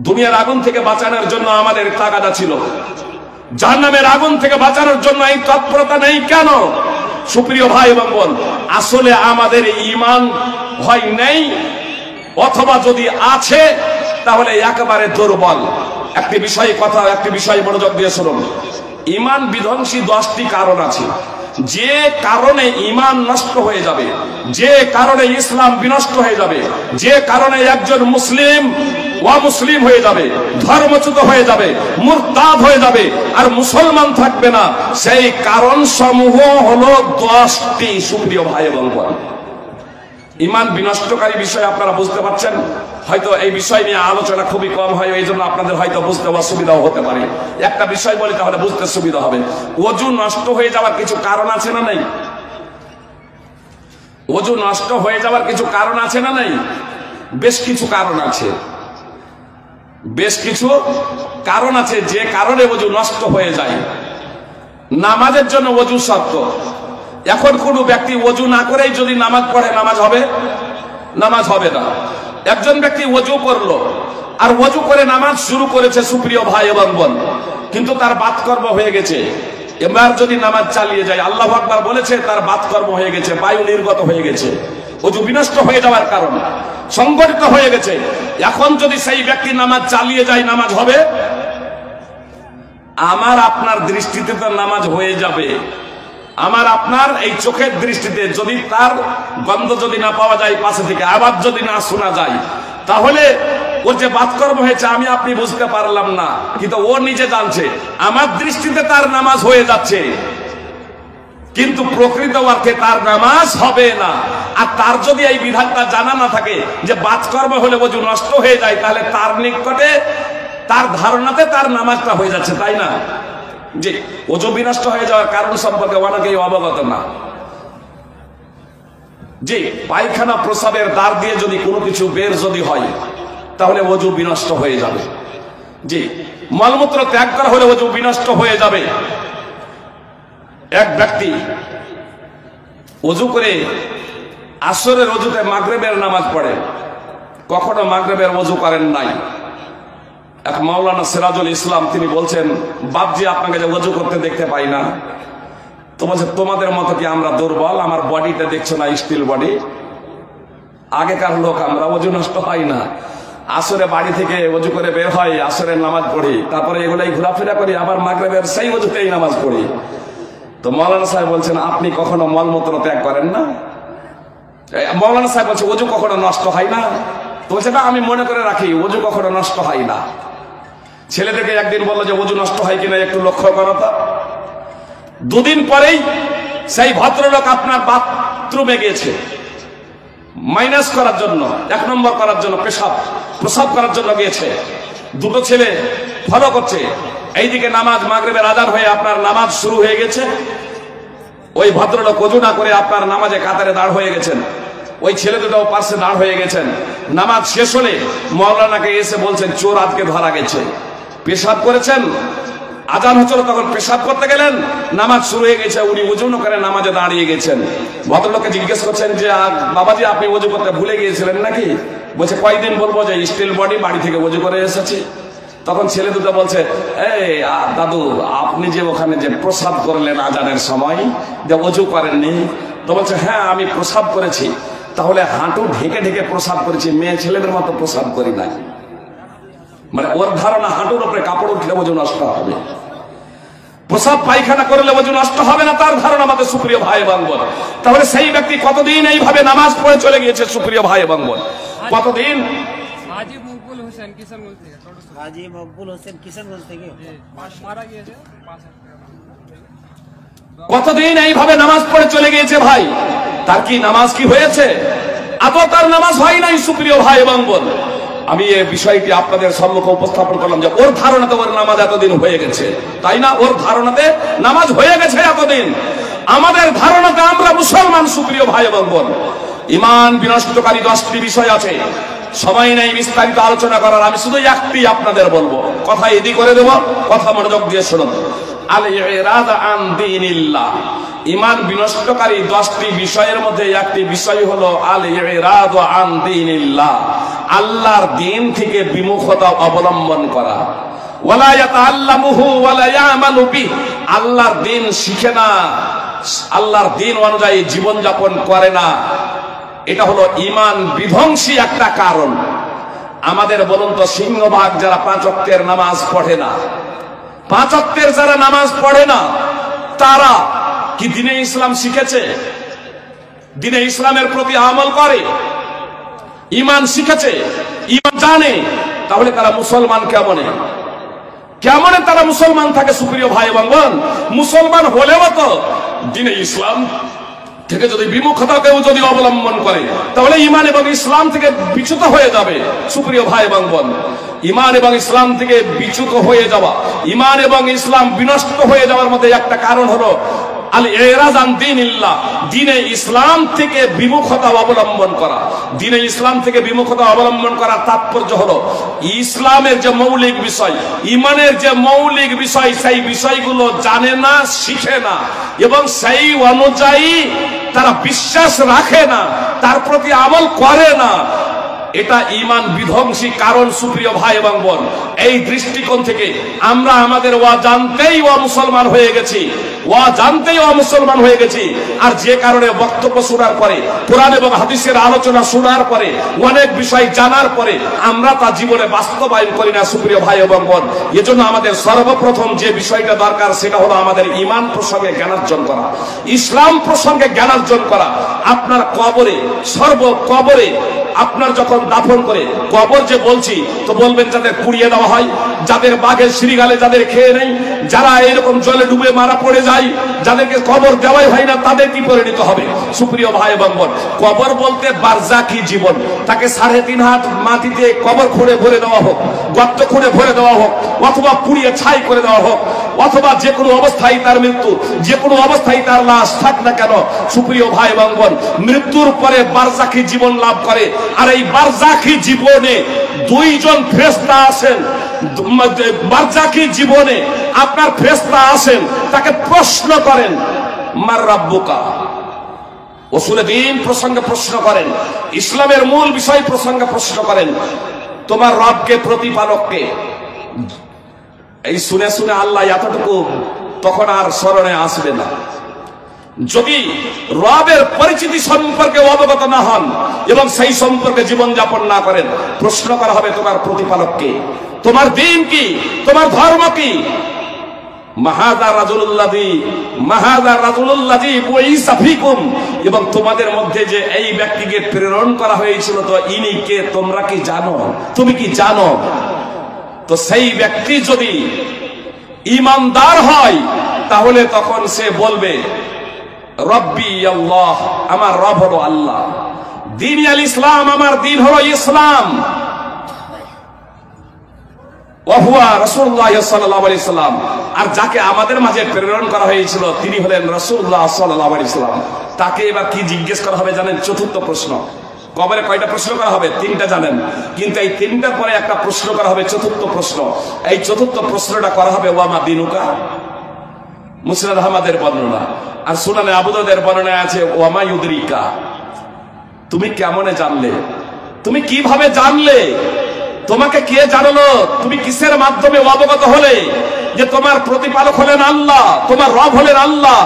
দুনিয়ার আগুন থেকে বাঁচানোর জন্য আমাদের তাগাদা ছিল, জাহান্নামের আগুন থেকে বাঁচানোর জন্য এই তৎপরতা নেই কেন? সুপ্রিয় ভাই এবং বোন, আসলে আমাদের ঈমান হয় নেই, অথবা যদি আছে তাহলে একেবারে দুর্বল। একটি বিষয় মনোযোগ দিয়ে শুনুন। ঈমান বিধ্বংসী 10টি কারণ আছে। যে কারণে ঈমান নষ্ট হয়ে যাবে, যে কারণে ইসলাম বিনষ্ট হয়ে যাবে, যে কারণে একজন মুসলিম অমুসলিম হয়ে যাবে, ধর্মচ্যুত হয়ে যাবে, মুরতাদ হয়ে যাবে, আর মুসলমান থাকবে না, সেই কারণ সমূহ হলো 10টি। সুপ্রিয় ভাই এবং বোন, ঈমান বিনষ্টকারী বিষয় আপনারা বুঝতে পারছেন। হয়তো এই বিষয় নিয়ে আলোচনা খুবই কম হয়, এই জন্য আপনাদের হয়তো বুঝতে অসুবিধাও হতে পারে। একটা বিষয় বলি তাহলে বুঝতে সুবিধা হবে। ওযু নষ্ট হয়ে যাওয়ার কিছু কারণ আছে না নাই? ওযু নষ্ট হয়ে যাওয়ার কিছু কারণ আছে না নাই? বেশ কিছু কারণ আছে, বেশ কিছু কারণ আছে যে কারণে ওযু নষ্ট হয়ে যায়। নামাজের জন্য ওযু শর্ত। এখন কোনো ব্যক্তি ওযু না করেই যদি নামাজ পড়ে নামাজ হবে? নামাজ হবে না। একজন ব্যক্তি ওযু করলো আর ওযু করে নামাজ শুরু করেছে সুপ্রিয় ভাই এবং বোন, কিন্তু তার বাতকর্ম হয়ে গেছে। এবার যদি নামাজ চালিয়ে যায়, আল্লাহু আকবার বলেছে, তার বাতকর্ম হয়ে গেছে, বায়ু নির্গত হয়ে গেছে, ওযু বিনষ্ট হয়ে যাওয়ার কারণ সংগঠিত হয়ে গেছে। এখন যদি সেই ব্যক্তি নামাজ চালিয়ে যায়, নামাজ হবে? আমার আপনার দৃষ্টিতে তো নামাজ হয়ে যাবে। আমার আপনার এই চোখের দৃষ্টিতে যদি তার গন্ধ যদি না পাওয়া যায় পাশে থেকে, আবার যদি না শোনা যায়, তাহলে ওর যে বাতকর্ম হয়েছে আমি আপনি বুঝতে পারলাম না, কিন্তু ও নিজে জানছে আমার দৃষ্টিতে তার নামাজ হয়ে যাচ্ছে, কিন্তু প্রকৃত অর্থে তার নামাজ হবে না। আর তার যদি এই বিধানটা জানা না থাকে যে বাতকর্ম হলে ওযু নষ্ট হয়ে যায়, তাহলে তার নিকটে তার ধারণাতে তার নামাজটা হয়ে যাচ্ছে, তাই না? যে ওযু বিনষ্ট হয়ে যাওয়ার কারণ সম্পর্কে অনেকেই অবগত না। যে পায়খানা প্রস্রাবের দ্বার দিয়ে যদি কোনো কিছু বের যদি হয় তাহলে ওযু বিনষ্ট হয়ে যাবে। জি, মলমূত্র ত্যাগ করা হলে ওযু বিনষ্ট হয়ে যাবে। এক ব্যক্তি ওযু করে আসরের ওযুতে মাগরিবের নামাজ পড়ে, কখনো মাগরিবের ওযু করেন নাই। এক মাওলানা সিরাজুল ইসলাম তিনি বলছেন, বাপজি আপনাকে যে ওযু করতে দেখতে পাই না, তো বলছে তোমাদের মতো কি আমরা দুর্বল? আমার বডিটা দেখছো না, স্টিল বডি। আগেকার লোক আমরা, ওযু নষ্ট হয় না, আসরে বাড়ি থেকে ওযু করে বের হয়, আসরের নামাজ পড়ি, তারপরে এগুলাই ঘোরাফেরা করি, আবার মাগরিবের সেই ওযুতেই নামাজ পড়ি। তো মাওলানা সাহেব বলছেন আপনি কখনো মলমূত্র ত্যাগ করেন না? মাওলানা সাহেব বলছে ওযু কখনো নষ্ট হয় না? তো বলছে না, আমি মনে করে রাখি ওযু কখনো নষ্ট হয় না। ছেলেদেরকে একদিন বললো যে ওযু নষ্ট হয় কিনা একটু লক্ষ্য করো তো। দুদিন পরেই সেই ভদ্রলোক আপনার বাথরুমে গিয়েছে মাইনাস করার জন্য, 1 নম্বর করার জন্য, প্রসাব করার জন্য গিয়েছে। দুটো ছেলে ফলো করছে, এইদিকে নামাজ, মাগরিবের আযান হয়ে আপনার নামাজ শুরু হয়ে গেছে। ওই ভদ্রলোক ওযু না করে আপনার নামাজে কাতারে দাঁড় হয়ে গেছেন, ওই ছেলে দুটো পাশে দাঁড় হয়ে গেছেন। নামাজ শেষ হলে মাওলানাকে এসে বলছেন চোর আজকে ধরা গেছে। পেশাব করেছেন, আযান হচ্ছিল তখন পেশাব করতে গেলেন, নামাজ শুরু হয়ে গেছে, উনি ওযু না করে নামাজে দাঁড়িয়ে গেছেন। ভদ্রলোককে জিজ্ঞেস করছেন যে বাবাজি আপনি ওযু করতে ভুলে গিয়েছিলেন নাকি? বলছে কয়দিন বলবো যে স্টিল বডি, বাড়ি থেকে ওযু করে এসেছি। তখন ছেলে দুটো বলছে, এই দাদু আপনি যে ওখানে যে প্রসাব করলেন আযানের সময়, যে ওযু করেননি? তো বলছে হ্যাঁ আমি প্রসাব করেছি। তাহলে হাঁটু ঢেকে ঢেকে প্রসাব করেছি, মেয়ে ছেলেদের মতো প্রসাব করি নাই। মানে ওর ধারণা হাঁটুর উপরে কাপড় উঠলে ওযু নষ্ট হবে, প্রসাব পায়খানা করলে ওযু নষ্ট হবে না, তার ধারণা আমাদের সুপ্রিয় ভাই এবং বোন। তাহলে সেই ব্যক্তি কতদিন এইভাবে নামাজ পড়ে চলে গিয়েছে সুপ্রিয় ভাই এবং বোন, কতদিন? हाजी मकबूल हुसैन किशनगंज থেকে, हाजी मकबूल हुसैन किशनगंज থেকে মারা গিয়েছে। কতদিন এইভাবে নামাজ পড়ে চলে গিয়েছে ভাই, তার কি নামাজ কি হয়েছে? আদৌ তার নামাজ হয় নাই সুপ্রিয় ভাই এবং বোন। আমি এই বিষয়টি আপনাদের সম্মুখে উপস্থাপন করলাম যে ওর ধারণাতে ওর নামাজ এতদিন হয়ে গেছে, তাই না? ওর ধারণাতে নামাজ হয়ে গেছে এতদিন। আমাদের ধারণাতে আমরা মুসলমান সুপ্রিয় ভাই এবং বোন। ঈমান বিনষ্টকারী 10টি বিষয় আছে, সময় নেই বিস্তারিত আলোচনা করার, আমি শুধু একটি আপনাদের বলবো, কথা এদি করে দেব, কথা মনোযোগ দিয়ে শুনুন। আল ইরাদ আন দীনিল্লাহ, ঈমান বিনষ্টকারী 10টি বিষয়ের মধ্যে একটি বিষয় হলো আল ইরাদ আন দীনিল্লাহ, আল্লাহর দ্বীন থেকে বিমুখতা অবলম্বন করা। ওয়ালা ইয়াতাআল্লামুহু ওয়ালা ইয়ামালু বিহি, আল্লাহর দ্বীন শিখে না, আল্লাহর দ্বীন অনুযায়ী জীবন যাপন করে না। এটা হলো ঈমান বিধ্বংসী একটা কারণ। আমাদের বলুন তো সিংহভাগ যারা 5 ওয়াক্তের নামাজ পড়ে না, 5 ওয়াক্তের যারা নামাজ পড়ে না, তারা কি দ্বীনে ইসলাম শিখেছে? দ্বীনে ইসলামের প্রতি আমল করে? ঈমান শিখেছে, ঈমান জানে? তাহলে তারা মুসলমান কেমনে তারা মুসলমান থাকে সুপ্রিয় ভাই এবং বোন? মুসলমান হলেও তো দ্বীনে ইসলাম থেকে যদি বিমুখতা কেউ যদি অবলম্বন করে, তাহলে ঈমান এবং ইসলাম থেকে বিচ্যুত হয়ে যাবে সুপ্রিয় ভাই এবং বোন। ঈমান এবং ইসলাম থেকে বিচ্যুত হয়ে যাওয়া, ঈমান এবং ইসলাম বিনষ্ট হয়ে যাওয়ার মধ্যে একটা কারণ হলো আল ইরাদ আন দীনিল্লাহ, দ্বীনে ইসলাম থেকে বিমুখতা অবলম্বন করা। দ্বীনে ইসলাম থেকে বিমুখতা অবলম্বন করার তাৎপর্য হলো ইসলামের যে মৌলিক বিষয়, ঈমানের যে মৌলিক বিষয়, সেই বিষয়গুলো জানে না, শিখে না, এবং সেই অনুযায়ী তারা বিশ্বাস রাখে না, তার প্রতি আমল করে না। এটা ঈমান বিধ্বংসী কারণ সুপ্রিয় ভাই এবং বোন। এই দৃষ্টিকোণ থেকে আমরা আমাদের অজান্তেই মুসলমান হয়ে গেছি, অজান্তেই মুসলমান হয়ে গেছি। আর যে কারণে বক্তব্য শোনার পরে, কোরআন এবং হাদিসের আলোচনা শোনার পরে, অনেক বিষয় জানার পরে আমরা তা জীবনে বাস্তবায়ন করি না সুপ্রিয় ভাই এবং বোন। এজন্য আমাদের সর্বপ্রথম যে বিষয়টা দরকার সেটা হলো আমাদের ঈমান প্রসঙ্গে জ্ঞানার্জন করা, ইসলাম প্রসঙ্গে জ্ঞানার্জন করা। আপনার কবরে, কবরে আপনার যখন দাফন করে, কবর যে বলছি তো বলবেন যাদের পুড়িয়ে দেওয়া হয়, যাদের বাঘের শ্রীগালে যাদের খেয়ে নেই, যারা এরকম জলে ডুবে মারা পড়ে যায়, যাদেরকে কবর দেওয়াই হয় না, তাদের কি পরিণত হবে? সুপ্রিয় ভাই এবং বোন, কবর বলতে বারজাকি জীবন। তাকে 3.5 হাত মাটিতে কবর খুঁড়ে ভরে দেওয়া হোক, গর্ত খুঁড়ে ভরে দেওয়া হোক, অথবা পুড়িয়ে ছাই করে দেওয়া হোক, অথবা যে কোনো অবস্থায় তার মৃত্যু, যে কোনো অবস্থায় তার লাশ থাক না কেন, সুপ্রিয় ভাই এবং বোন, মৃত্যুর পরে বারজাকি জীবন লাভ করে। আর এই বারজাকি জীবনে 2 জন ফেরেশতা আসেন। বারজাকি জীবনে আপনার ফেরেশতা আসেন, তাকে প্রশ্ন করেন, মার রাব্বুকা। উসুলে দ্বীন প্রসঙ্গে প্রশ্ন করেন, ইসলামের মূল বিষয় প্রসঙ্গে প্রশ্ন করেন, তোমার রবকে, প্রতিপালককে। এই শুনে শুনে আল্লাহ এতটুকু তখন আর স্মরণে আসবে না। যদি রবের পরিচিতি সম্পর্কে অবগত না হন এবং সেই সম্পর্কে জীবনযাপন না করেন, প্রশ্ন করা হবে তোমার প্রতিপালককে, তোমার দ্বীন কি, তোমার ধর্ম কি। এবং তোমাদের মধ্যে যে এই ব্যক্তিকে প্রেরণ করা হয়েছিল, তো ইনি কে, তোমরা কি জানো, তুমি কি জানো? তো সেই ব্যক্তি যদি ঈমানদার হয়, তাহলে তখন সে বলবে, রব্বি আল্লাহ, আমার রব হলো আল্লাহ, দ্বীন আল ইসলাম, আমার দ্বীন হলো ইসলাম, ওয়াহুয়া রাসূলুল্লাহ সাল্লাল্লাহু আলাইহি সাল্লাম। আর যাকে আমাদের মাঝে প্রেরণ করা হয়েছিল তিনি হলেন রাসূলুল্লাহ সাল্লাল্লাহু আলাইহি সাল্লাম। তাকে এবার কি জিজ্ঞেস করা হবে জানেন? চতুর্থ প্রশ্ন। কবরে কয়টা প্রশ্ন করা হবে? 3টা জানেন, কিন্তু এই 3টার পরে একটা প্রশ্ন করা হবে, চতুর্থ প্রশ্ন। এই চতুর্থ প্রশ্নটা করা হবে ওয়ামা দিনুকা। মুসনাদ আহমদের বর্ণনা আর সুনানে আবু দাউদের বর্ণনায় আছে ওয়ামা ইউদরিকা, তুমি কেমনে জানলে, তুমি কিভাবে জানলে, তোমাকে কে জানালো, তুমি কিসের মাধ্যমে অবগত হলে যে তোমার প্রতিপালক হলেন আল্লাহ, তোমার রব হলেন আল্লাহ,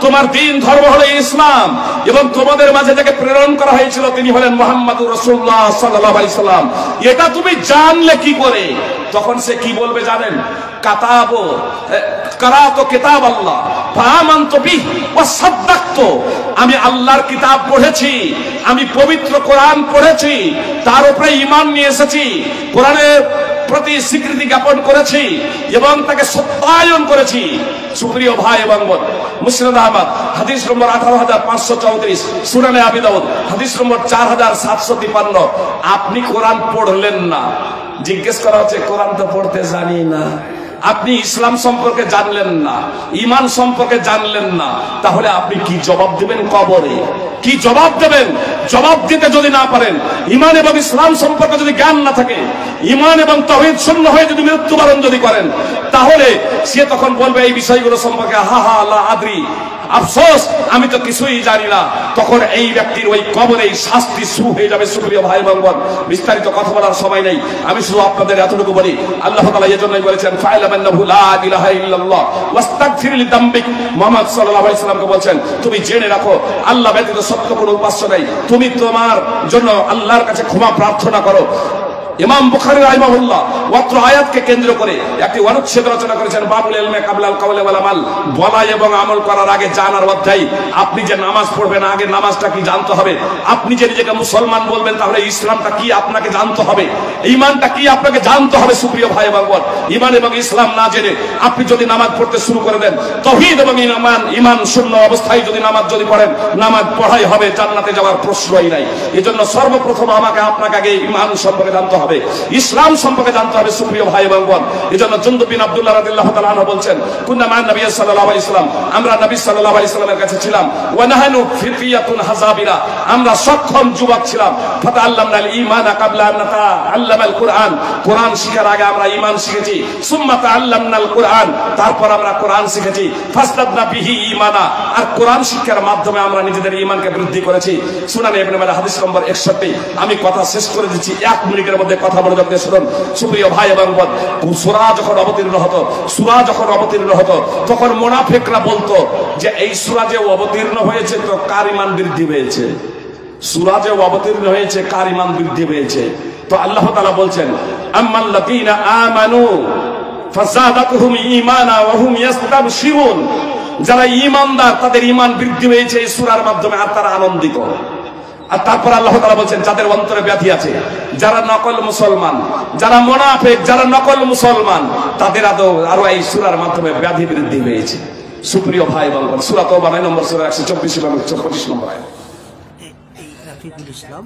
তোমার দ্বীন ধর্ম হলো ইসলাম, এবং তোমাদের মাঝে যাকে প্রেরণ করা হয়েছিল তিনি হলেন মুহাম্মদুর রাসূলুল্লাহ সাল্লাল্লাহু আলাইহি সাল্লাম, এটা তুমি জানলে কি করে? তখন সে কি বলবে জানেন? কাতাবো কারাতো কিতাব আল্লাহ ফাআমানতু বিহি ওয়া সাদ্দাকতু, আমি আল্লাহর কিতাব পড়েছি, আমি পবিত্র কোরআন পড়েছি, তার উপরে ঈমান নিয়ে এসেছি, কোরআনের প্রতি স্বীকৃতি জ্ঞাপন করেছি এবং তাকে সত্যায়ন করেছি। সুপ্রিয় ভাই এবং বোন, মুসনাদ আহমদ হাদিস নম্বর 18534, সুনানে আবি দাউদ হাদিস নম্বর 4753। আপনি কোরআন পড়লেন না, জিজ্ঞেস করা হচ্ছে কোরআন তো পড়তে জানি না, আপনি ইসলাম সম্পর্কে জানলেন না, ঈমান সম্পর্কে জানলেন না, তাহলে আপনি কি জবাব দেবেন কবরে? কি জবাব দেবেন? জবাব দিতে যদি না পারেন, ঈমান এবং ইসলাম সম্পর্কে যদি জ্ঞান না থাকে, ঈমান এবং তাওহীদ শূন্য হয়ে যদি মৃত্যুবরণ যদি করেন, তাহলে সে তখন বলবে এই বিষয়গুলো সম্পর্কে হা হা লা আদরি, আফসোস আমি তো কিছুই জানি না। তখন এই ব্যক্তির ওই কবরে শাস্তি শুরু হয়ে যাবে। সুপ্রিয় ভাই এবং বোন, বিস্তারিত কথা বলার সময় নেই, আমি শুধু আপনাদের এতটুকু বলি, আল্লাহ তাআলা এজন্যই বলেছেন ফাইলামান্নাহু লা ইলাহা ইল্লাল্লাহ ওয়াস্তাগফির লিযামবিক। মুহাম্মদ সাল্লাল্লাহু আলাইহি সাল্লামকে বলছেন তুমি জেনে রাখো আল্লাহ ব্যতীত সত্য কোনো উপাস্য নেই, তুমি তোমার জন্য আল্লাহর কাছে ক্ষমা প্রার্থনা করো। ইমাম বুখারী রাহিমাহুল্লাহ ওয়াত্র আয়াতকে কেন্দ্র করে একটি অনুচ্ছেদ রচনা করেছেন, বাবুল ইলমে কাবলাল কওলি ওয়াল আমাল, বলা এবং আমল করার আগে জানার অধ্যায়। আপনি যে নামাজ পড়বেন আগে নামাজটা কি জানতে হবে, আপনি যে নিজেকে মুসলমান বলবেন তাহলে ইসলামটা কি আপনাকে জানতে হবে, ঈমানটা কি আপনাকে জানতে হবে। সুপ্রিয় ভাই এবং বোন, ঈমান এবং ইসলাম না জেনে আপনি যদি নামাজ পড়তে শুরু করে দেন, তাওহীদ এবং ঈমান শূন্য অবস্থায় যদি নামাজ যদি পড়েন, নামাজ পড়াই হবে, জান্নাতে যাওয়ার প্রশ্নই নাই। এজন্য সর্বপ্রথম আমাকে আপনাকে আগে ঈমান সম্পর্কে জানতে হবে, ইসলাম সম্পর্কে জানতে হবে। সুপ্রিয় ভাই এবং বোন, এজন্য জুনদুব বিন আব্দুল্লাহ রাদিয়াল্লাহু তাআলা আনহু বলছেন, কুন্না মা নবী সাল্লাল্লাহু আলাইহি সাল্লাম, আমরা নবী সাল্লাল্লাহু আলাইহি সাল্লামের কাছে ছিলাম, ওয়া নাহানু ফিতিয়াতুন হাযাবিরা, আমরা সক্ষম যুবক ছিলাম, ফাতাআল্লামনাল ঈমানা ক্বাবলা আন নাতাআল্লামাল কুরআন, কোরআন শিখার আগে আমরা ঈমান শিখেছি, সুম্মা তাআল্লামনাল কুরআন, তারপর আমরা কোরআন শিখেছি, ফাসতাদনা বিহি ঈমানা, আর কোরআন শিক্ষার মাধ্যমে আমরা নিজেদের ঈমানকে বৃদ্ধি করেছি। সুনানে ইবনে মাজাহ হাদিস নম্বর 61। আমি কথা শেষ করে দিচ্ছি, 1 মিনিটের মধ্যে কথা বলে যাতে শুনুন। সুপ্রিয় ভাই এবং বোন, সূরা যখন অবতীর্ণ হতো তখন মুনাফিকরা বলতো যে এই সূরা যে অবতীর্ণ হয়েছে তো কার ঈমান বৃদ্ধি হয়েছে, সূরা যে অবতীর্ণ হয়েছে কার ঈমান বৃদ্ধি হয়েছে। তো আল্লাহ তাআলা বলছেন, আম্মাল্লাযীনা আমানু ফাযাদাতুহুম ঈমানা ওয়া হুম আর তারপর আল্লাহ তাআলা বলছেন যাদের অন্তরে ব্যাধি আছে, যারা নকল মুসলমান, যারা মুনাফিক, যারা নকল মুসলমান, তাদের আরো এই সূরার মাধ্যমে ব্যাধি বৃদ্ধি হয়েছে। সুপ্রিয় ভাই বলবেন, সূরা তওবা 9 নম্বর সূরা 124 এবং 25 নম্বর আয়াত। রাফিকুল ইসলাম।